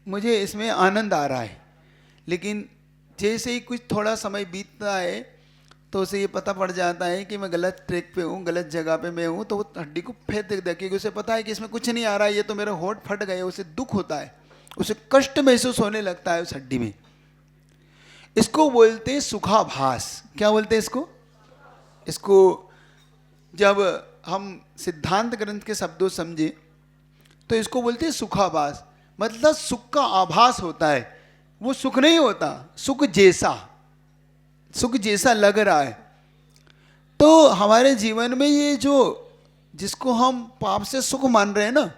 मुझे इसमें आनंद आ रहा है। लेकिन जैसे ही कुछ थोड़ा समय बीतता है तो उसे ये पता पड़ जाता है कि मैं गलत ट्रैक पे हूँ, गलत जगह पे मैं हूँ। तो वो हड्डी को फेंक देता है, क्योंकि उसे पता है कि इसमें कुछ नहीं आ रहा है, ये तो मेरे होंठ फट गए। उसे दुख होता है, उसे कष्ट महसूस होने लगता है उस हड्डी में। इसको बोलते हैं सुखाभास। क्या बोलते हैं इसको? इसको जब हम सिद्धांत ग्रंथ के शब्दों समझे तो इसको बोलते हैं सुखाभास। मतलब सुख का आभास होता है, वो सुख नहीं होता, सुख जैसा लग रहा है। तो हमारे जीवन में ये जो जिसको हम पाप से सुख मान रहे हैं ना,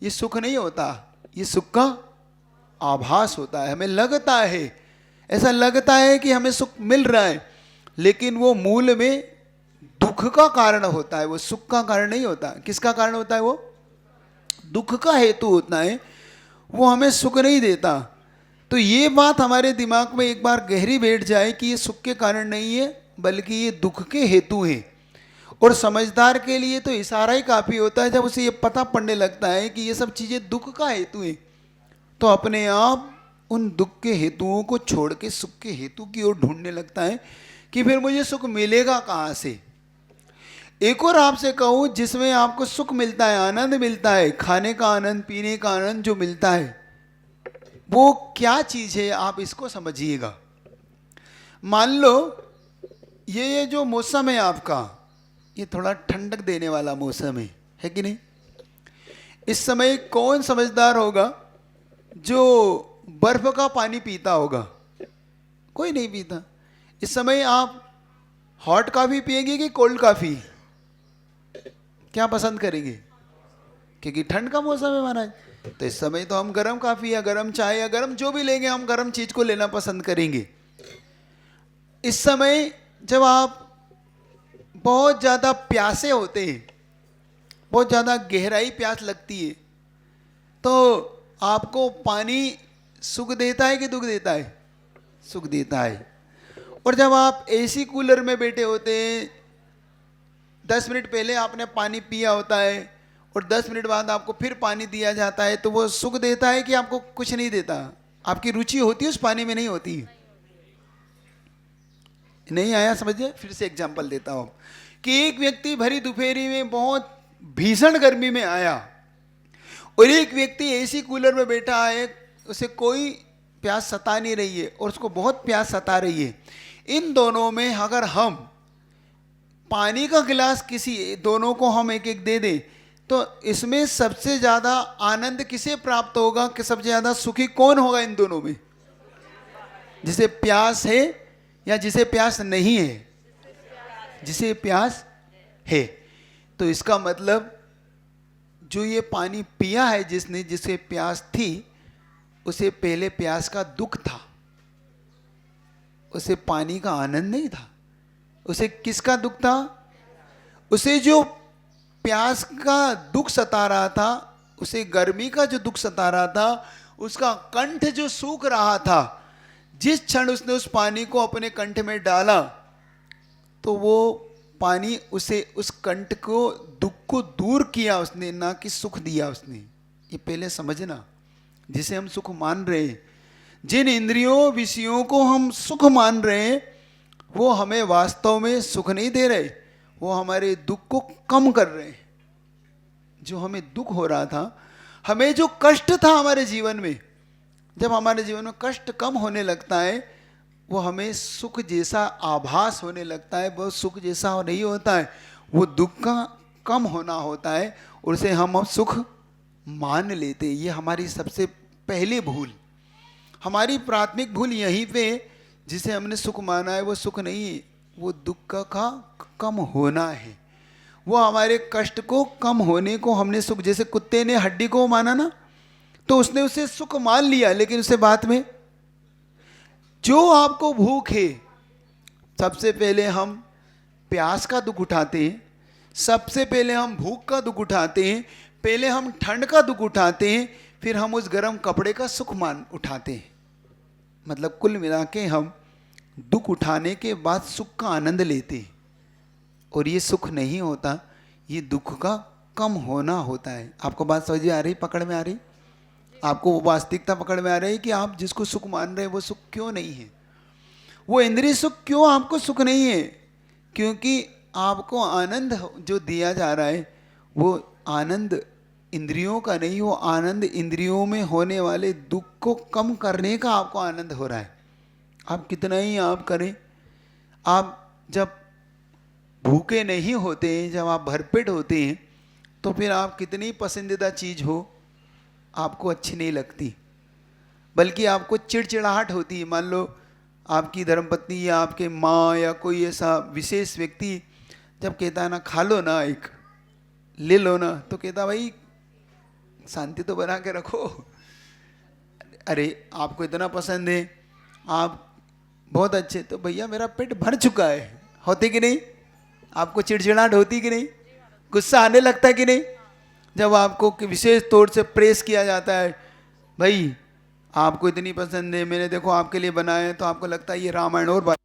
ये सुख नहीं होता, ये सुख का आभास होता है। हमें लगता है, ऐसा लगता है कि हमें सुख मिल रहा है, लेकिन वो मूल में दुख का कारण होता है, वो सुख का कारण नहीं होता। किसका कारण होता है? वो दुख का हेतु होता है, वो हमें सुख नहीं देता। तो ये बात हमारे दिमाग में एक बार गहरी बैठ जाए कि ये सुख के कारण नहीं है, बल्कि ये दुख के हेतु है। और समझदार के लिए तो इशारा ही काफ़ी होता है। जब उसे ये पता पड़ने लगता है कि ये सब चीज़ें दुख का हेतु है, तो अपने आप उन दुख के हेतुओं को छोड़ के सुख के हेतु की ओर ढूंढने लगता है कि फिर मुझे सुख मिलेगा कहाँ से। एक और आपसे कहूँ, जिसमें आपको सुख मिलता है, आनंद मिलता है, खाने का आनंद, पीने का आनंद जो मिलता है, वो क्या चीज़ है आप इसको समझिएगा। मान लो ये जो मौसम है आपका, ये थोड़ा ठंडक देने वाला मौसम है कि नहीं? इस समय कौन समझदार होगा जो बर्फ का पानी पीता होगा? कोई नहीं पीता। इस समय आप हॉट कॉफ़ी पिएंगे कि कोल्ड कॉफ़ी? क्या पसंद करेंगे? क्योंकि ठंड का मौसम है महाराज, तो इस समय तो हम गर्म कॉफ़ी या गर्म चाय या गर्म जो भी लेंगे, हम गर्म चीज़ को लेना पसंद करेंगे। इस समय जब आप बहुत ज़्यादा प्यासे होते हैं, बहुत ज़्यादा गहराई प्यास लगती है, तो आपको पानी सुख देता है कि दुख देता है? सुख देता है। और जब आप एसी कूलर में बैठे होते हैं, 10 मिनट पहले आपने पानी पिया होता है और 10 मिनट बाद आपको फिर पानी दिया जाता है, तो वो सुख देता है कि आपको कुछ नहीं देता? आपकी रुचि होती है उस पानी में? नहीं होती। नहीं आया समझिए? फिर से एग्जांपल देता हूँ कि एक व्यक्ति भरी दोपहरी में बहुत भीषण गर्मी में आया और एक व्यक्ति एसी कूलर में बैठा है, उसे कोई प्यास सता नहीं रही है और उसको बहुत प्यास सता रही है। इन दोनों में अगर हम पानी का गिलास किसी दोनों को हम एक एक दे दें, तो इसमें सबसे ज़्यादा आनंद किसे प्राप्त होगा? कि सबसे ज़्यादा सुखी कौन होगा इन दोनों में? जिसे प्यास है या जिसे प्यास नहीं है? जिसे प्यास है। तो इसका मतलब जो ये पानी पिया है जिसने, जिसे प्यास थी, उसे पहले प्यास का दुख था, उसे पानी का आनंद नहीं था। उसे किसका दुख था? उसे जो प्यास का दुख सता रहा था, उसे गर्मी का जो दुख सता रहा था, उसका कंठ जो सूख रहा था, जिस क्षण उसने उस पानी को अपने कंठ में डाला, तो वो पानी उसे उस कंठ को, दुख को दूर किया उसने, ना कि सुख दिया उसने। ये पहले समझना। जिसे हम सुख मान रहे हैं, जिन इंद्रियों विषयों को हम सुख मान रहे हैं, वो हमें वास्तव में सुख नहीं दे रहे, वो हमारे दुख को कम कर रहे हैं। जो हमें दुख हो रहा था, हमें जो कष्ट था हमारे जीवन में, जब हमारे जीवन में कष्ट कम होने लगता है, वो हमें सुख जैसा आभास होने लगता है। वो सुख जैसा नहीं होता है, वो दुख का कम होना होता है, और उसे हम अब सुख मान लेते। ये हमारी सबसे पहली भूल, हमारी प्राथमिक भूल यहीं पे, जिसे हमने सुख माना है वो सुख नहीं है, वो दुख का कम होना है। वो हमारे कष्ट को कम होने को हमने सुख, जैसे कुत्ते ने हड्डी को माना ना, तो उसने उसे सुख मान लिया, लेकिन उसे बाद में जो आपको भूख है, सबसे पहले हम प्यास का दुख उठाते हैं, सबसे पहले हम भूख का दुख उठाते हैं, पहले हम ठंड का दुख उठाते हैं, फिर हम उस गर्म कपड़े का सुख मान उठाते हैं। मतलब कुल मिला के हम दुख उठाने के बाद सुख का आनंद लेते हैं, और ये सुख नहीं होता, ये दुख का कम होना होता है। आपको बात समझ में आ रही, पकड़ में आ रही? आपको वो वास्तविकता पकड़ में आ रही है कि आप जिसको सुख मान रहे हैं वो सुख क्यों नहीं है? वो इंद्रिय सुख क्यों आपको सुख नहीं है? क्योंकि आपको आनंद जो दिया जा रहा है, वो आनंद इंद्रियों का नहीं, वो आनंद इंद्रियों में होने वाले दुख को कम करने का आपको आनंद हो रहा है। आप कितना ही आप करें, आप जब भूखे नहीं होते हैं, जब आप भरपेट होते हैं, तो फिर आप कितनी पसंदीदा चीज़ हो आपको अच्छी नहीं लगती, बल्कि आपको चिड़चिड़ाहट होती है। मान लो आपकी धर्मपत्नी या आपके माँ या कोई ऐसा विशेष व्यक्ति जब कहता है ना, खा लो ना, एक ले लो ना, तो कहता भाई शांति तो बना के रखो। अरे आपको इतना पसंद है, आप बहुत अच्छे, तो भैया मेरा पेट भर चुका है, होती कि नहीं? आपको चिड़चिड़ाहट होती कि नहीं? गुस्सा आने लगता है कि नहीं? जब आपको विशेष तौर से प्रेस किया जाता है, भाई आपको इतनी पसंद है, मैंने देखो आपके लिए बनाया है, तो आपको लगता है ये रामायण और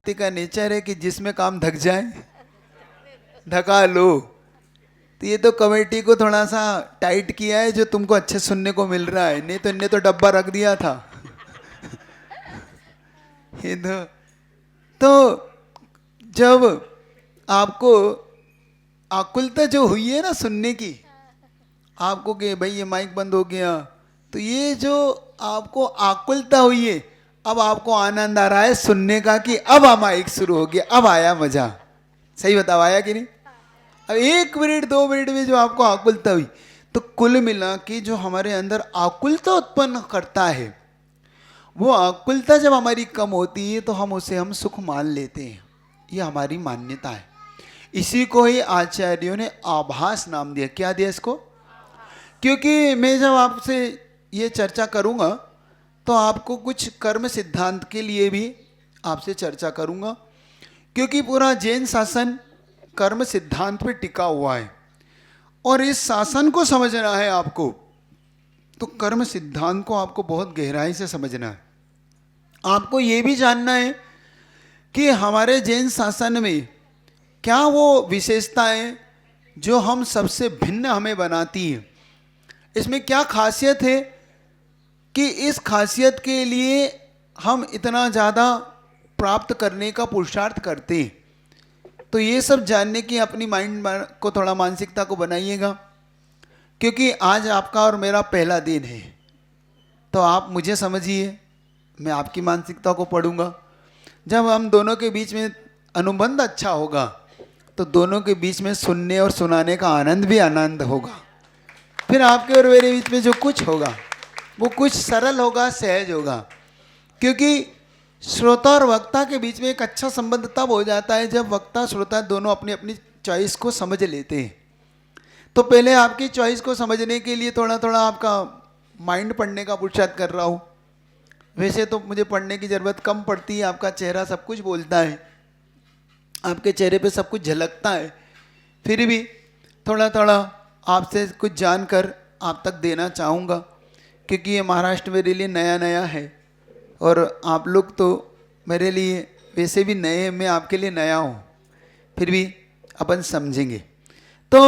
व्यक्ति का नेचर है कि जिसमें काम धक जाए धका लो। तो ये तो कमेटी को थोड़ा सा टाइट किया है जो तुमको अच्छे सुनने को मिल रहा है, नहीं तो इनने तो डब्बा रख दिया था। ये तो जब आपको आकुलता जो हुई है ना सुनने की, आपको कि भाई ये माइक बंद हो गया, तो ये जो आपको आकुलता हुई है, अब आपको आनंद आ रहा है सुनने का कि अब माइक शुरू हो गया, अब आया मजा। सही बताओ, आया कि नहीं? अब 1 मिनट 2 मिनट में जो आपको आकुलता हुई, तो कुल मिला के जो हमारे अंदर आकुलता उत्पन्न करता है, वो आकुलता जब हमारी कम होती है तो हम सुख मान लेते हैं। ये हमारी मान्यता है। इसी को ही आचार्यों ने आभास नाम दिया। क्या दिया इसको? क्योंकि मैं जब आपसे ये चर्चा करूँगा तो आपको कुछ कर्म सिद्धांत के लिए भी आपसे चर्चा करूँगा, क्योंकि पूरा जैन शासन कर्म सिद्धांत पे टिका हुआ है और इस शासन को समझना है आपको, तो कर्म सिद्धांत को आपको बहुत गहराई से समझना है। आपको ये भी जानना है कि हमारे जैन शासन में क्या वो विशेषताएं जो हम सबसे भिन्न हमें बनाती हैं, इसमें क्या खासियत है कि इस खासियत के लिए हम इतना ज़्यादा प्राप्त करने का पुरुषार्थ करते हैं। तो ये सब जानने की अपनी माइंड को थोड़ा मानसिकता को बनाइएगा, क्योंकि आज आपका और मेरा पहला दिन है। तो आप मुझे समझिए, मैं आपकी मानसिकता को पढ़ूंगा। जब हम दोनों के बीच में अनुबंध अच्छा होगा तो दोनों के बीच में सुनने और सुनाने का आनंद भी आनंद होगा। फिर आपके और मेरे बीच में जो कुछ होगा वो कुछ सरल होगा, सहज होगा, क्योंकि श्रोता और वक्ता के बीच में एक अच्छा संबंध तब हो जाता है जब वक्ता श्रोता दोनों अपनी अपनी चॉइस को समझ लेते हैं। तो पहले आपकी चॉइस को समझने के लिए थोड़ा थोड़ा आपका माइंड पढ़ने का पुरुषार्थ कर रहा हूँ। वैसे तो मुझे पढ़ने की ज़रूरत कम पड़ती है, आपका चेहरा सब कुछ बोलता है, आपके चेहरे पे सब कुछ झलकता है, फिर भी थोड़ा थोड़ा आपसे कुछ जानकर आप तक देना चाहूँगा, क्योंकि ये महाराष्ट्र मेरे लिए नया नया है और आप लोग तो मेरे लिए वैसे भी नए हैं, मैं आपके लिए नया हूँ, फिर भी अपन समझेंगे। तो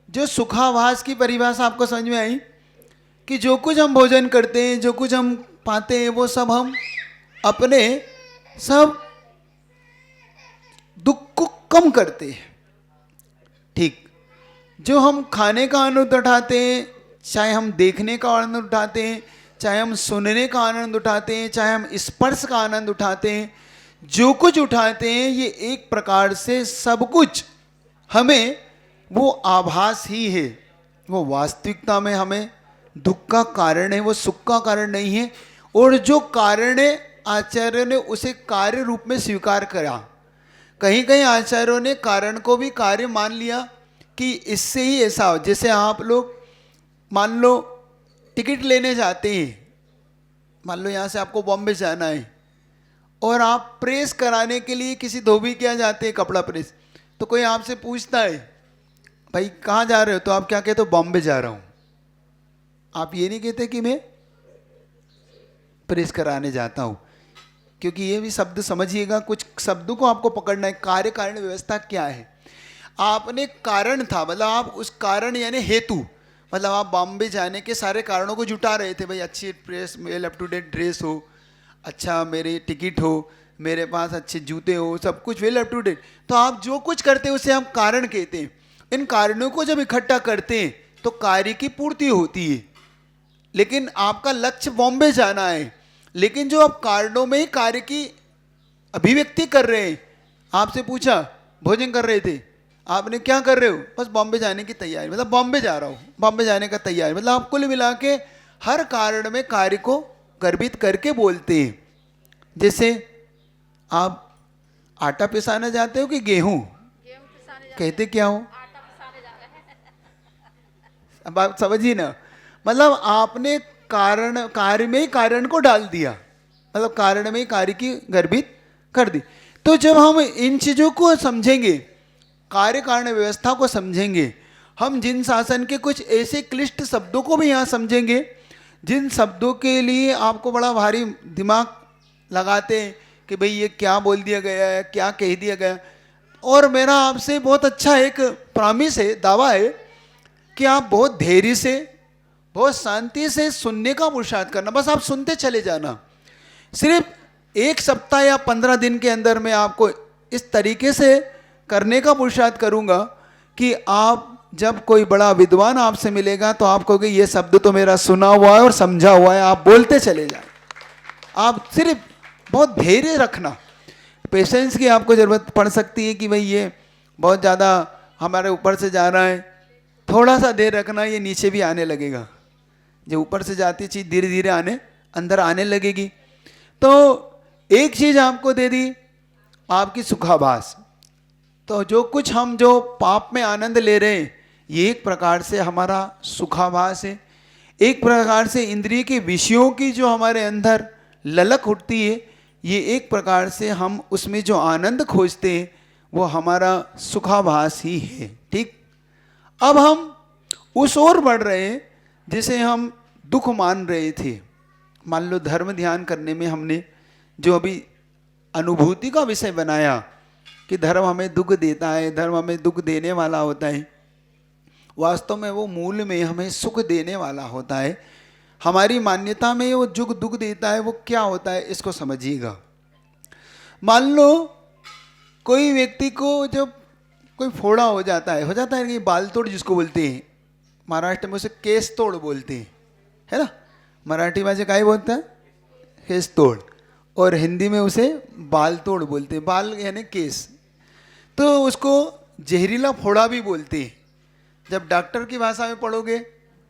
जो सुखावास की परिभाषा आपको समझ में आई कि जो कुछ हम भोजन करते हैं, जो कुछ हम पाते हैं, वो सब हम अपने सब दुख को कम करते हैं। ठीक, जो हम खाने का आनंद उठाते हैं, चाहे हम देखने का आनंद उठाते हैं, चाहे हम सुनने का आनंद उठाते हैं, चाहे हम स्पर्श का आनंद उठाते हैं, जो कुछ उठाते हैं, ये एक प्रकार से सब कुछ हमें वो आभास ही है। वो वास्तविकता में हमें दुख का कारण है, वो सुख का कारण नहीं है। और जो कारण है, आचार्य ने उसे कार्य रूप में स्वीकार करा। कहीं कहीं आचार्यों ने कारण को भी कार्य मान लिया कि इससे ही ऐसा हो। जैसे आप लोग मान लो टिकट लेने जाते हैं, मान लो यहाँ से आपको बॉम्बे जाना है और आप प्रेस कराने के लिए किसी धोबी के यहाँ जाते हैं, कपड़ा प्रेस, तो कोई आपसे पूछता है भाई कहाँ जा रहे हो, तो आप क्या कहते हो? बॉम्बे जा रहा हूँ। आप ये नहीं कहते कि मैं प्रेस कराने जाता हूँ, क्योंकि ये भी शब्द समझिएगा, कुछ शब्दों को आपको पकड़ना है। कार्य कारण व्यवस्था क्या है? आपने कारण था, मतलब आप उस कारण यानी हेतु, मतलब आप बॉम्बे जाने के सारे कारणों को जुटा रहे थे। भाई अच्छी press, well up to date dress हो, अच्छा मेरी टिकट हो, मेरे पास अच्छे जूते हो, सब कुछ वेल अप टू डेट। तो आप जो कुछ करते हैं उसे आप कारण कहते हैं। इन कारणों को जब इकट्ठा करते हैं तो कार्य की पूर्ति होती है। लेकिन आपका लक्ष्य बॉम्बे जाना है, लेकिन जो आप कारणों में ही कार्य की अभिव्यक्ति कर रहे हैं, आपसे पूछा भोजन कर रहे थे, आपने क्या कर रहे हो? बस बॉम्बे जाने की तैयारी, मतलब बॉम्बे जा रहा हूँ, बॉम्बे जाने का तैयारी, मतलब आप कुल मिला के हर कारण में कार्य को गर्भित करके बोलते हैं। जैसे आप आटा पिसाने जाते हो कि गेहूं? कहते क्या हो? अब आप समझिए ना, मतलब आपने कारण, कार्य में ही कारण को डाल दिया, मतलब कारण में ही कार्य की गर्भित कर दी। तो जब हम इन चीज़ों को समझेंगे, कार्य कारण व्यवस्था को समझेंगे, हम जिन शासन के कुछ ऐसे क्लिष्ट शब्दों को भी यहाँ समझेंगे जिन शब्दों के लिए आपको बड़ा भारी दिमाग लगाते हैं कि भाई ये क्या बोल दिया गया है, क्या कह दिया गया। और मेरा आपसे बहुत अच्छा एक प्रॉमिस है, दावा है कि आप बहुत धैर्य से, बहुत शांति से सुनने का पुरुषार्थ करना। बस आप सुनते चले जाना। सिर्फ 1 सप्ताह या 15 दिन के अंदर मैं आपको इस तरीके से करने का पुरुषार्थ करूंगा कि आप जब कोई बड़ा विद्वान आपसे मिलेगा तो आप कहोगे ये शब्द तो मेरा सुना हुआ है और समझा हुआ है, आप बोलते चले जाए। आप सिर्फ बहुत धैर्य रखना, पेशेंस की आपको ज़रूरत पड़ सकती है कि भाई ये बहुत ज़्यादा हमारे ऊपर से जा रहा है, थोड़ा सा देर रखना, ये नीचे भी आने लगेगा। जो ऊपर से जाती चीज़ धीरे धीरे अंदर आने लगेगी। तो एक चीज़ आपको दे दी, आपकी सुखाभास। तो जो कुछ हम जो पाप में आनंद ले रहे हैं, ये एक प्रकार से हमारा सुखाभास है। एक प्रकार से इंद्रिय के विषयों की जो हमारे अंदर ललक उठती है, ये एक प्रकार से हम उसमें जो आनंद खोजते हैं वो हमारा सुखाभास ही है। ठीक, अब हम उस ओर बढ़ रहे हैं जिसे हम दुख मान रहे थे। मान लो धर्म ध्यान करने में हमने जो अभी अनुभूति का विषय बनाया कि धर्म हमें दुख देता है, धर्म हमें दुख देने वाला होता है, वास्तव में वो मूल में हमें सुख देने वाला होता है। हमारी मान्यता में वो जो दुख देता है वो क्या होता है, इसको समझिएगा। मान लो कोई व्यक्ति को जब कोई फोड़ा हो जाता है कि बाल तोड़ जिसको बोलते हैं, महाराष्ट्र में उसे केस तोड़ बोलते हैं, है ना। मराठी भाषा काय बोलता है, केस तोड़, और हिंदी में उसे बाल तोड़ बोलते हैं। बाल यानी केस, तो उसको जहरीला फोड़ा भी बोलते हैं। जब डॉक्टर की भाषा में पढ़ोगे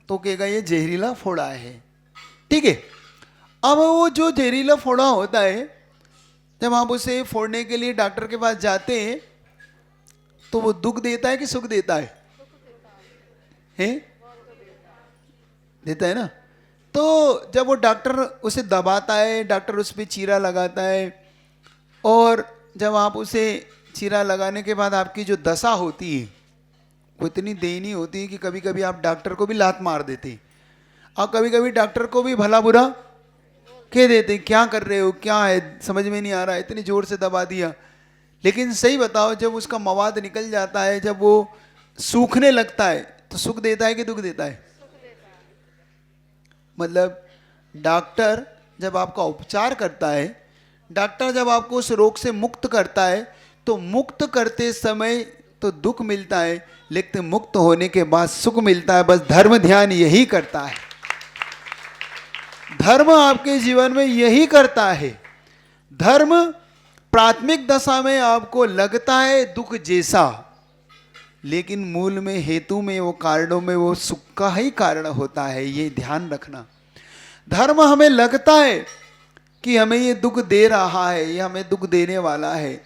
तो कहेगा ये जहरीला फोड़ा है। ठीक है, अब वो जो जहरीला फोड़ा होता है, जब आप उसे फोड़ने के लिए डॉक्टर के पास जाते हैं तो वो दुख देता है कि सुख देता है? देता है ना। तो जब वो डॉक्टर उसे दबाता है, डॉक्टर उस पर चीरा लगाता है, और जब आप उसे चीरा लगाने के बाद आपकी जो दशा होती है वो इतनी दयनीय होती है कि कभी कभी आप डॉक्टर को भी लात मार देते हैं, और कभी कभी डॉक्टर को भी भला बुरा कह देते हैं, क्या कर रहे हो, क्या है, समझ में नहीं आ रहा है, इतनी जोर से दबा दिया। लेकिन सही बताओ, जब उसका मवाद निकल जाता है, जब वो सूखने लगता है, तो सुख देता है कि दुख देता है? मतलब डॉक्टर जब आपका उपचार करता है, डॉक्टर जब आपको उस रोग से मुक्त करता है, तो मुक्त करते समय तो दुख मिलता है, लेकिन मुक्त होने के बाद सुख मिलता है। बस धर्म ध्यान यही करता है, धर्म आपके जीवन में यही करता है। धर्म प्राथमिक दशा में आपको लगता है दुख जैसा, लेकिन मूल में, हेतु में, वो कारणों में वो सुख का ही कारण होता है। ये ध्यान रखना। धर्म हमें लगता है कि हमें ये दुख दे रहा है, ये हमें दुख देने वाला है,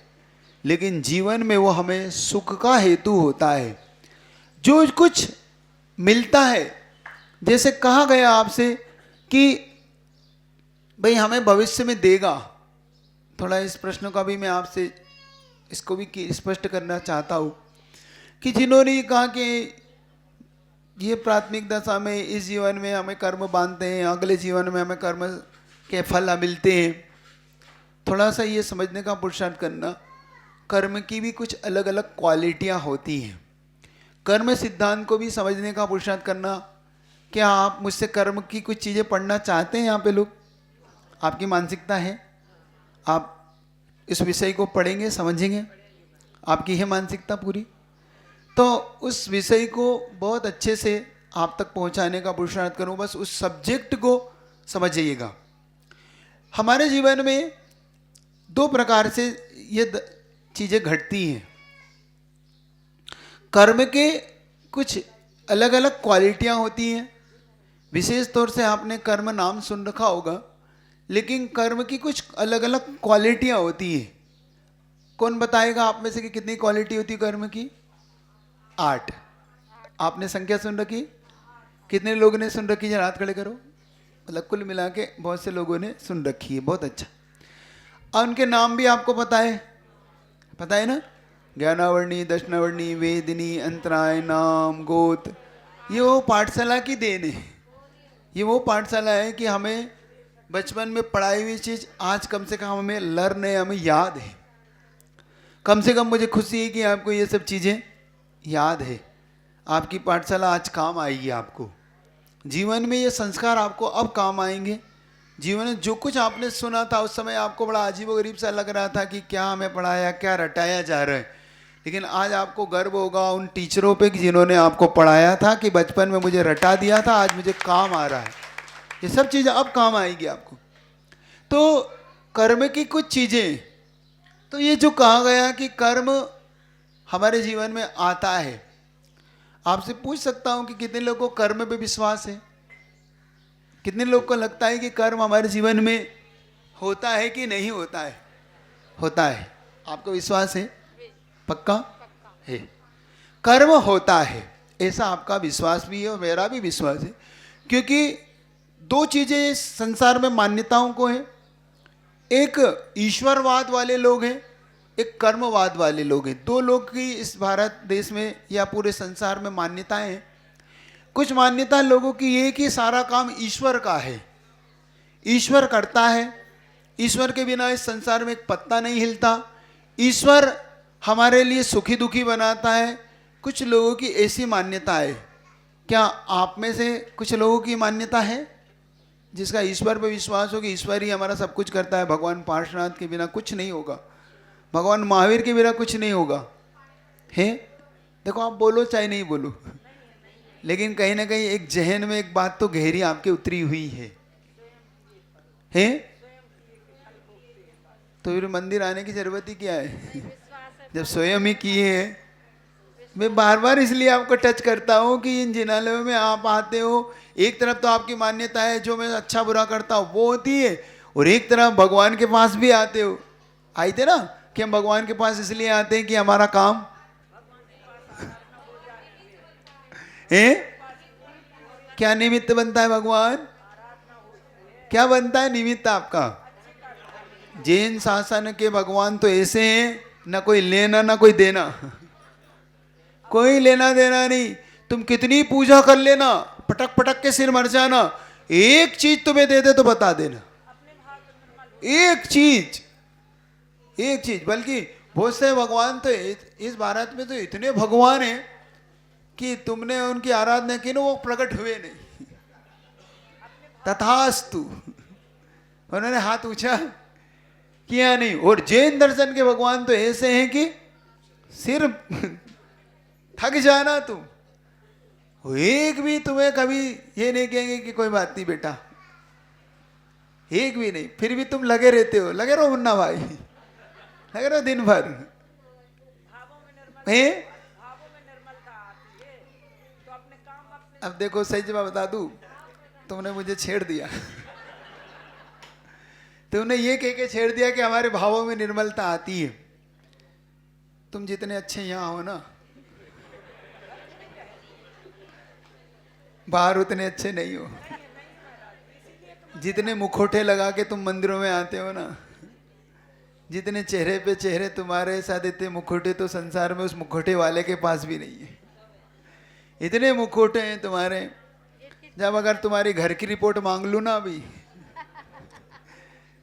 लेकिन जीवन में वो हमें सुख का हेतु होता है। जो कुछ मिलता है, जैसे कहा गया आपसे कि भाई हमें भविष्य में देगा, थोड़ा इस प्रश्न का भी मैं आपसे इसको भी स्पष्ट करना चाहता हूँ कि जिन्होंने ये कहा कि ये प्राथमिक दशा में, इस जीवन में हमें कर्म बांधते हैं, अगले जीवन में हमें कर्म के फल मिलते हैं, थोड़ा सा ये समझने का पुरुषार्थ करना, कर्म की भी कुछ अलग अलग क्वालिटियाँ होती हैं। कर्म सिद्धांत को भी समझने का पुरुषार्थ करना। क्या आप मुझसे कर्म की कुछ चीज़ें पढ़ना चाहते हैं? यहाँ पे लोग, आपकी मानसिकता है, आप इस विषय को पढ़ेंगे, समझेंगे, आपकी है मानसिकता पूरी, तो उस विषय को बहुत अच्छे से आप तक पहुंचाने का पुरुषार्थ करूं। बस उस सब्जेक्ट को समझिएगा। हमारे जीवन में 2 प्रकार से ये चीज़ें घटती हैं। कर्म के कुछ अलग अलग क्वालिटियाँ होती हैं। विशेष तौर से आपने कर्म नाम सुन रखा होगा, लेकिन कर्म की कुछ अलग अलग क्वालिटियाँ होती हैं। कौन बताएगा आप में से कि कितनी क्वालिटी होती है कर्म की? 8। आपने संख्या सुन रखी? कितने लोगों ने सुन रखी? जरा हाथ खड़े करो। मतलब कुल मिला के बहुत से लोगों ने सुन रखी है, बहुत अच्छा। और उनके नाम भी आपको पता है ना? ज्ञानावर्णी, दक्षिणावर्णी, वेदिनी, अंतराय, नाम, गोत। ये वो पाठशाला की देन है। ये वो पाठशाला है कि हमें बचपन में पढ़ाई हुई चीज आज कम से कम हमें लर्न है, हमें याद है। कम से कम मुझे खुशी है कि आपको ये सब चीजें याद है। आपकी पाठशाला आज काम आएगी आपको। जीवन में ये संस्कार आपको अब काम आएंगे। जीवन में जो कुछ आपने सुना था उस समय आपको बड़ा अजीबोगरीब सा लग रहा था कि क्या हमें पढ़ाया, क्या रटाया जा रहा है, लेकिन आज आपको गर्व होगा उन टीचरों पे कि जिन्होंने आपको पढ़ाया था, कि बचपन में मुझे रटा दिया था, आज मुझे काम आ रहा है। ये सब चीज़ें अब काम आएगी आपको। तो कर्म की कुछ चीज़ें, तो ये जो कहा गया कि कर्म हमारे जीवन में आता है, आपसे पूछ सकता हूं कि कितने लोगों को कर्म पे विश्वास है? कितने लोगों को लगता है कि कर्म हमारे जीवन में होता है कि नहीं होता है? होता है। आपको विश्वास है? पक्का है। कर्म होता है, ऐसा आपका विश्वास भी है और मेरा भी विश्वास है। क्योंकि दो चीजें इस संसार में मान्यताओं को है, एक ईश्वरवाद वाले लोग हैं, एक कर्मवाद वाले लोग हैं। दो लोग की इस भारत देश में या पूरे संसार में मान्यताएं हैं। कुछ मान्यता लोगों की ये कि सारा काम ईश्वर का है, ईश्वर करता है, ईश्वर के बिना इस संसार में एक पत्ता नहीं हिलता, ईश्वर हमारे लिए सुखी दुखी बनाता है। कुछ लोगों की ऐसी मान्यता है। क्या आप में से कुछ लोगों की मान्यता है जिसका ईश्वर पर विश्वास हो कि ईश्वर ही हमारा सब कुछ करता है, भगवान पार्श्वनाथ के बिना कुछ नहीं होगा, भगवान महावीर के बिना कुछ नहीं होगा? है? देखो आप बोलो चाहे नहीं बोलो, लेकिन कहीं ना कहीं एक जहन में एक बात तो गहरी आपके उतरी हुई है? तो फिर मंदिर आने की जरूरत ही क्या है जब स्वयं ही किए हैं। मैं बार बार इसलिए आपको टच करता हूँ कि इन जिनालयों में आप आते हो, एक तरफ तो आपकी मान्यता है जो मैं अच्छा बुरा करता हूँ वो होती है, और एक तरफ भगवान के पास भी आते हो। आए थे ना कि हम भगवान के पास इसलिए आते हैं कि हमारा काम है। क्या निमित्त बनता है भगवान? क्या बनता है निमित्त आपका? जैन शासन के भगवान तो ऐसे हैं, ना कोई लेना ना कोई देना, कोई लेना देना नहीं। तुम कितनी पूजा कर लेना, पटक पटक के सिर मर जाना, एक चीज तुम्हें दे दे तो बता देना, एक चीज, एक चीज। बल्कि बहुत से भगवान तो इस भारत में तो इतने भगवान हैं कि तुमने उनकी आराधना की ना, वो प्रकट हुए नहीं। तथास्तु, उन्होंने हाथ ऊंचा किया नहीं। और जैन दर्शन के भगवान तो ऐसे हैं कि सिर थक जाना तुम, एक भी तुम्हें कभी ये नहीं कहेंगे कि कोई बात नहीं बेटा, एक भी नहीं। फिर भी तुम लगे रहते हो, लगे रहो मुन्ना भाई, लगे रहो दिन भर। अब देखो सही जवाब बता दूं, तुमने मुझे छेड़ दिया तुमने ये कह के छेड़ दिया कि हमारे भावों में निर्मलता आती है। तुम जितने अच्छे यहाँ हो ना, बाहर उतने अच्छे नहीं हो। जितने मुखौटे लगा के तुम मंदिरों में आते हो ना, जितने चेहरे पे चेहरे तुम्हारे साथ, इतने मुखौटे तो संसार में उस मुखौटे वाले के पास भी नहीं है। इतने मुखौटे हैं तुम्हारे, जब अगर तुम्हारी घर की रिपोर्ट मांग लूँ ना, अभी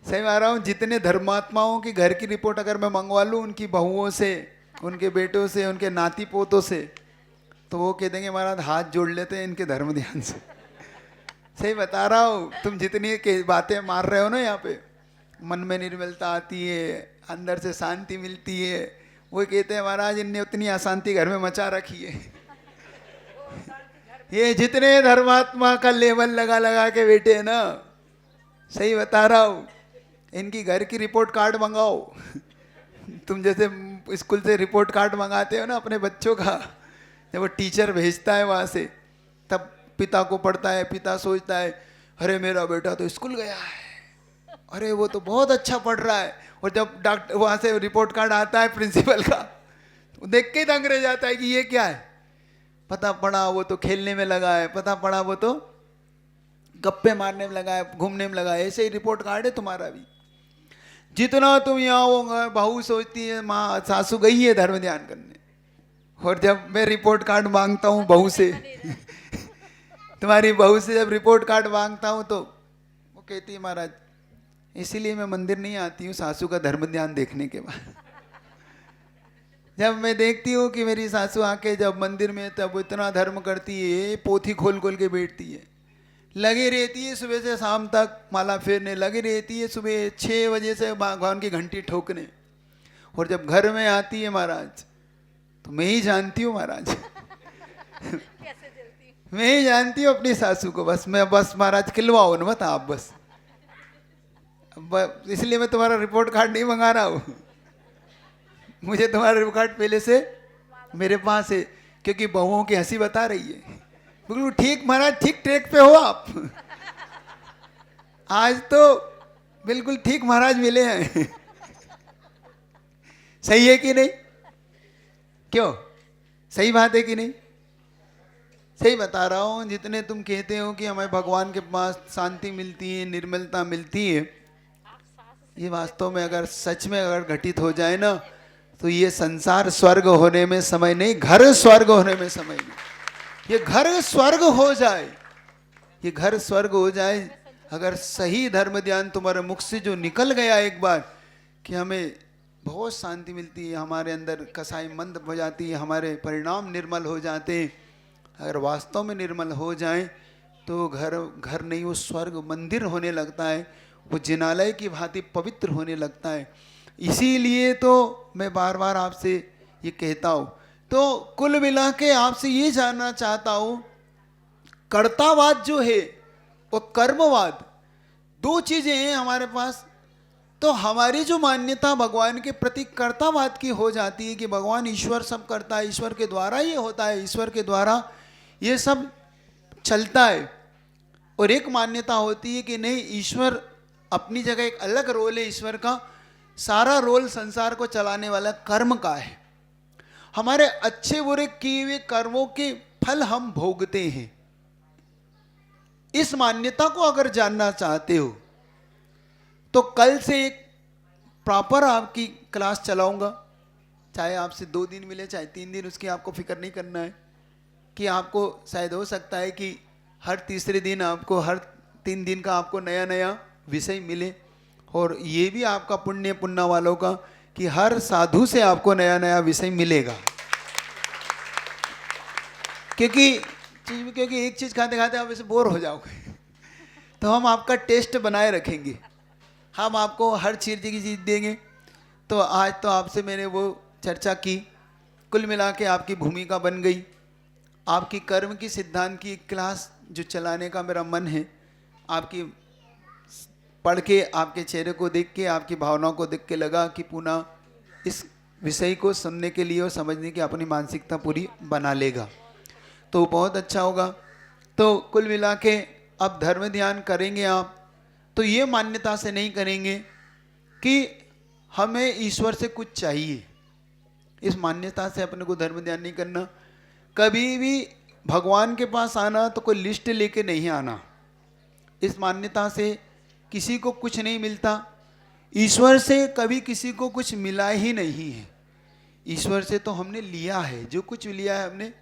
सही आ रहा हूँ, जितने धर्मात्माओं की घर की रिपोर्ट अगर मैं मंगवा लूँ उनकी बहुओं से, उनके बेटों से, उनके नाती पोतों से, तो वो कह देंगे महाराज हाथ जोड़ लेते हैं इनके धर्म ध्यान से। सही बता रहा हूँ। तुम जितनी बातें मार रहे हो ना यहाँ पे, मन में निर्मलता आती है, अंदर से शांति मिलती है, वो कहते हैं महाराज इनने उतनी अशांति घर में मचा रखी है। ये जितने धर्मात्मा का लेवल लगा लगा के बैठे हैं ना, सही बता रहा हूँ, इनकी घर की रिपोर्ट कार्ड मंगाओ। तुम जैसे स्कूल से रिपोर्ट कार्ड मंगाते हो ना अपने बच्चों का, जब वो टीचर भेजता है वहाँ से, तब पिता को पढ़ता है, पिता सोचता है अरे मेरा बेटा तो स्कूल गया है, अरे वो तो बहुत अच्छा पढ़ रहा है। और जब डॉक्टर वहाँ से रिपोर्ट कार्ड आता है प्रिंसिपल का, तो देख के ही दंग रह जाता है कि ये क्या है। पता पड़ा वो तो खेलने में लगा है, पता पड़ा वो तो गप्पे मारने में लगा है, घूमने में लगा है। ऐसे ही रिपोर्ट कार्ड है तुम्हारा भी। जितना तुम यहाँ होगा, बहू सोचती है माँ सासू गई है धर्म ध्यान करने, और जब मैं रिपोर्ट कार्ड मांगता हूँ बहू से तुम्हारी बहू से जब रिपोर्ट कार्ड मांगता हूँ तो वो कहती है महाराज इसीलिए मैं मंदिर नहीं आती हूँ सासू का धर्म ध्यान देखने के बाद। जब मैं देखती हूँ कि मेरी सासू आके जब मंदिर में तब इतना धर्म करती है, पोथी खोल खोल के बैठती है, लगी रहती है सुबह से शाम तक माला फेरने, लगी रहती है सुबह 6 बजे से भगवान की घंटी ठोकने, और जब घर में आती है महाराज तो मैं ही जानती हूँ महाराज मैं ही जानती हूँ अपनी सासू को। बस महाराज खिलवाओ न मत आप बस, इसलिए मैं तुम्हारा रिपोर्ट कार्ड नहीं मंगा रहा हूँ, मुझे तुम्हारा रिपोर्ट कार्ड पहले से मेरे पास है, क्योंकि बहुओं की हंसी बता रही है। बिल्कुल ठीक महाराज, ठीक ट्रैक पे हो आप आज तो बिल्कुल ठीक महाराज मिले हैं सही है कि नहीं? क्यों, सही बात है कि नहीं? सही बता रहा हूँ। जितने तुम कहते हो कि हमें भगवान के पास शांति मिलती है, निर्मलता मिलती है, ये वास्तव में अगर सच में अगर घटित हो जाए ना तो ये संसार स्वर्ग होने में समय नहीं, घर स्वर्ग होने में समय नहीं। ये घर स्वर्ग हो जाए, ये घर स्वर्ग हो जाए अगर सही धर्म ध्यान तुम्हारे मुख से जो निकल गया एक बार कि हमें बहुत शांति मिलती है, हमारे अंदर कसाई मंद हो जाती है, हमारे परिणाम निर्मल हो जाते हैं। अगर वास्तव में निर्मल हो जाए तो घर नहीं, वो स्वर्ग मंदिर होने लगता है, वो जिनालय की भांति पवित्र होने लगता है। इसीलिए तो मैं बार बार आपसे ये कहता हूँ। तो कुल मिला के आपसे ये जानना चाहता हूँ, कर्तावाद जो है और कर्मवाद, दो चीजें हैं हमारे पास। तो हमारी जो मान्यता भगवान के प्रति कर्तावाद की हो जाती है कि भगवान ईश्वर सब करता है, ईश्वर के द्वारा ये होता है, ईश्वर के द्वारा ये सब चलता है। और एक मान्यता होती है कि नहीं, ईश्वर अपनी जगह एक अलग रोल है, ईश्वर का सारा रोल संसार को चलाने वाला कर्म का है। हमारे अच्छे बुरे किए हुए कर्मों के फल हम भोगते हैं। इस मान्यता को अगर जानना चाहते हो तो कल से एक प्रॉपर आपकी क्लास चलाऊंगा, चाहे आपसे 2 दिन मिले चाहे 3 दिन, उसकी आपको फिक्र नहीं करना है। कि आपको शायद हो सकता है कि हर तीसरे दिन आपको, हर 3 दिन का आपको नया नया विषय मिले, और ये भी आपका पुण्य वालों का कि हर साधु से आपको नया नया विषय मिलेगा। क्योंकि एक चीज़ खाते खाते आप इसे बोर हो जाओगे तो हम आपका टेस्ट बनाए रखेंगे, हम आपको हर चीज़ की चीज़ देंगे। तो आज तो आपसे मैंने वो चर्चा की, कुल मिला के आपकी भूमिका बन गई। आपकी कर्म की सिद्धांत की क्लास जो चलाने का मेरा मन है, आपकी पढ़ के, आपके चेहरे को देख के, आपकी भावनाओं को देख के लगा कि पुनः इस विषय को सुनने के लिए और समझने की अपनी मानसिकता पूरी बना लेगा, तो बहुत अच्छा होगा। तो कुल मिला के अब धर्म ध्यान करेंगे आप, तो ये मान्यता से नहीं करेंगे कि हमें ईश्वर से कुछ चाहिए। इस मान्यता से अपने को धर्म ध्यान नहीं करना। कभी भी भगवान के पास आना तो कोई लिस्ट लेके नहीं आना। इस मान्यता से किसी को कुछ नहीं मिलता, ईश्वर से कभी किसी को कुछ मिला ही नहीं है। ईश्वर से तो हमने लिया है, जो कुछ लिया है हमने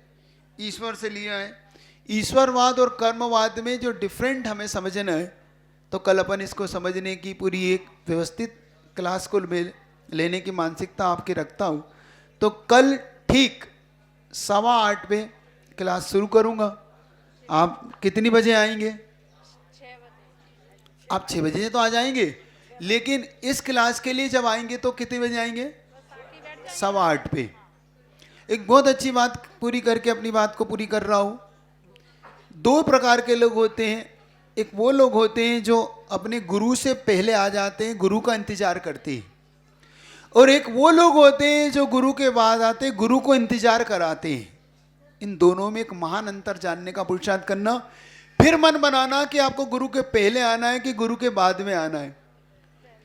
ईश्वर से लिया है। ईश्वरवाद और कर्मवाद में जो डिफरेंट हमें समझना है, तो कल अपन इसको समझने की पूरी एक व्यवस्थित क्लास को लेने की मानसिकता आपकी रखता हूँ। तो कल ठीक 8:15 पे क्लास शुरू करूँगा। आप कितनी बजे आएंगे? 6 बजे। आप 6 बजे तो आ जाएंगे, लेकिन इस क्लास के लिए जब आएंगे तो कितने बजे आएंगे? 8:15 पे। एक बहुत अच्छी बात पूरी करके अपनी बात को पूरी कर रहा हूँ। 2 प्रकार के लोग होते हैं। एक वो लोग होते हैं जो अपने गुरु से पहले आ जाते हैं, गुरु का इंतजार करते हैं, और एक वो लोग होते हैं जो गुरु के बाद आते हैं, गुरु को इंतजार कराते हैं। इन दोनों में एक महान अंतर जानने का पुरुषार्थ करना, फिर मन बनाना कि आपको गुरु के पहले आना है कि गुरु के बाद में आना है।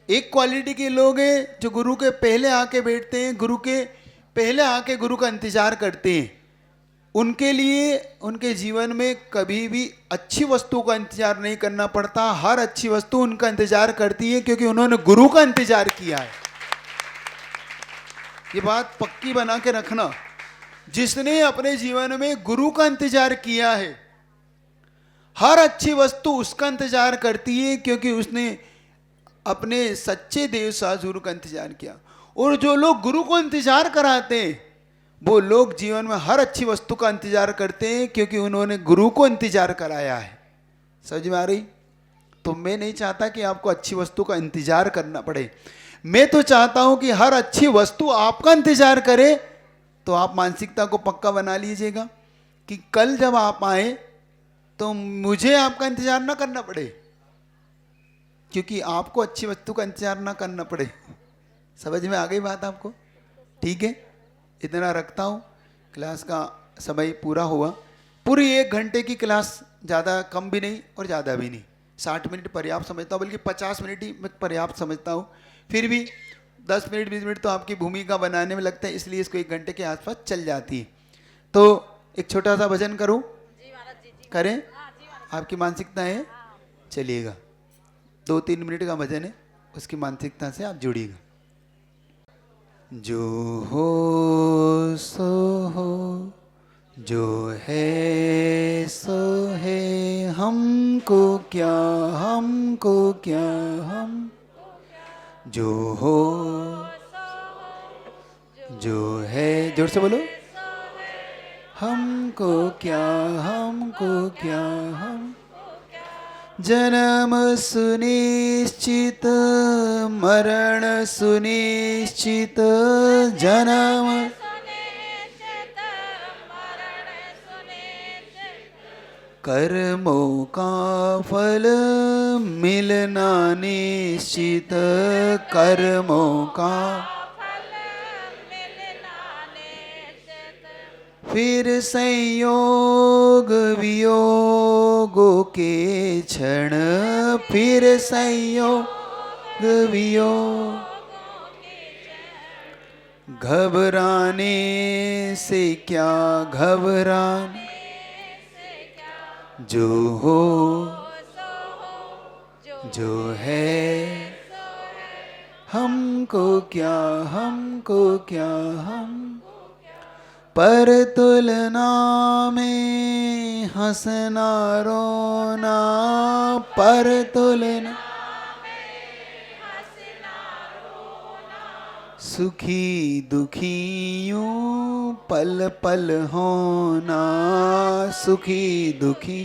एक क्वालिटी के लोग हैं जो गुरु के पहले आके बैठते हैं, गुरु के पहले आके गुरु का इंतजार करते हैं। उनके लिए उनके जीवन में कभी भी अच्छी वस्तु का इंतजार नहीं करना पड़ता, हर अच्छी वस्तु उनका इंतजार करती है, क्योंकि उन्होंने गुरु का इंतजार किया है। ये बात पक्की बना के रखना। जिसने अपने जीवन में गुरु का इंतजार किया है, हर अच्छी वस्तु उसका इंतजार करती है क्योंकि उसने अपने सच्चे देव साधुगुरु का इंतजार किया। और जो लोग गुरु को इंतजार कराते हैं वो लोग जीवन में हर अच्छी वस्तु का इंतजार करते हैं क्योंकि उन्होंने गुरु को इंतजार कराया है। समझ में आ रही? तो मैं नहीं चाहता कि आपको अच्छी वस्तु का इंतजार करना पड़े। मैं तो चाहता हूं कि हर अच्छी वस्तु आपका इंतजार करे। तो आप मानसिकता को पक्का बना लीजिएगा कि कल जब आप आए तो मुझे आपका इंतजार ना करना पड़े, क्योंकि आपको अच्छी वस्तु का इंतजार ना करना पड़े। समझ में आ गई बात आपको? ठीक है, इतना रखता हूँ। क्लास का समय पूरा हुआ। पूरी 1 घंटे की क्लास, ज़्यादा कम भी नहीं और ज़्यादा भी नहीं। 60 मिनट पर्याप्त समझता हूँ, बल्कि 50 मिनट ही मैं पर्याप्त समझता हूँ। फिर भी 10 मिनट 20 मिनट तो आपकी भूमिका बनाने में लगता है, इसलिए इसको 1 घंटे के आसपास चल जाती है। तो एक छोटा सा भजन करूँ? करें? आपकी मानसिकता है, चलिएगा। 2-3 मिनट का भजन है, उसकी मानसिकता से आप जुड़िएगा। जो हो सो हो, जो है सो है, हमको क्या हम, जो हो जो है, जोर से बोलो, हमको क्या हम, जन्म सुनिश्चित मरण सुनिश्चित, जन्म कर्मों का फल मिलना निश्चित, कर्मों का फिर संयोग वियोगों के क्षण, फिर संयोग वियोग, घबराने से क्या घबराने, जो हो जो है, हमको क्या हम, पर तुलना में हंसना रोना, पर तुलना सुखी दुखी यूं पल पल होना, सुखी दुखी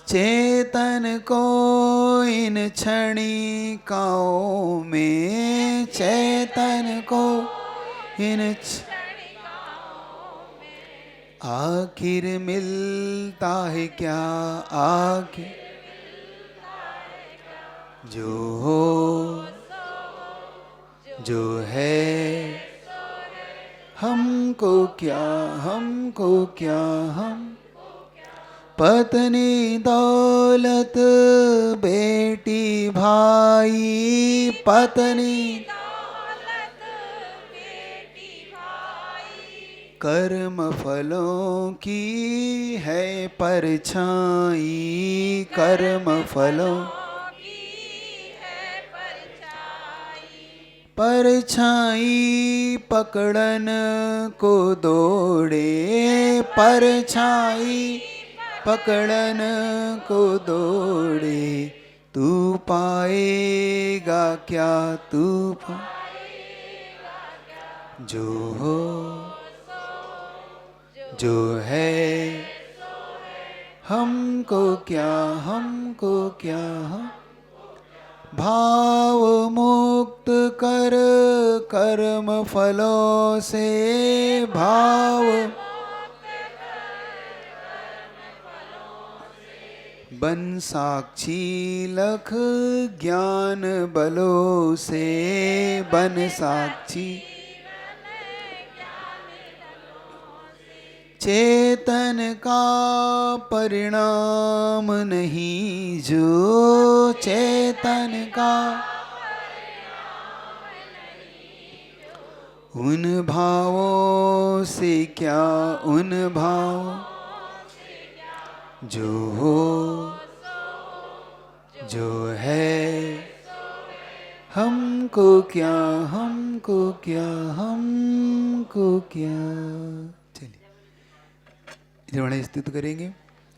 चेतन को इन क्षणिकाओं में, चेतन को इन आखिर मिलता है क्या, आखिर जो हो जो है, हमको क्या हम, पत्नी दौलत बेटी भाई, पत्नी कर्म फलों की है परछाई, कर्म फलों परछाई पकड़न को दौड़े, परछाई पकड़न को दौड़े, तू पाएगा क्या जो हो जो है, हमको क्या हम, भाव मुक्त कर कर्म फलों से, भाव बन साक्षी लख ज्ञान बलों से, बन साक्षी चेतन का परिणाम नहीं जो, चेतन का उन भावों से क्या, उन भाव जो हो जो है, हमको क्या हमको क्या। चलिए। निर्वाणी स्तुति करेंगे।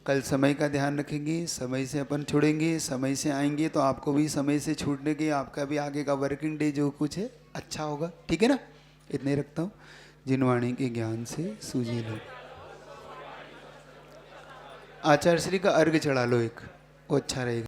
कल समय का ध्यान रखेंगे, समय से अपन छोड़ेंगे, समय से आएंगे तो आपको भी समय से छूटने के, आपका भी आगे का वर्किंग डे जो कुछ है अच्छा होगा। ठीक है ना? इतने रखता हूँ। जिनवाणी के ज्ञान से सूझे लो। आचार्य श्री का अर्घ चढ़ा लो एक, वो अच्छा रहेगा।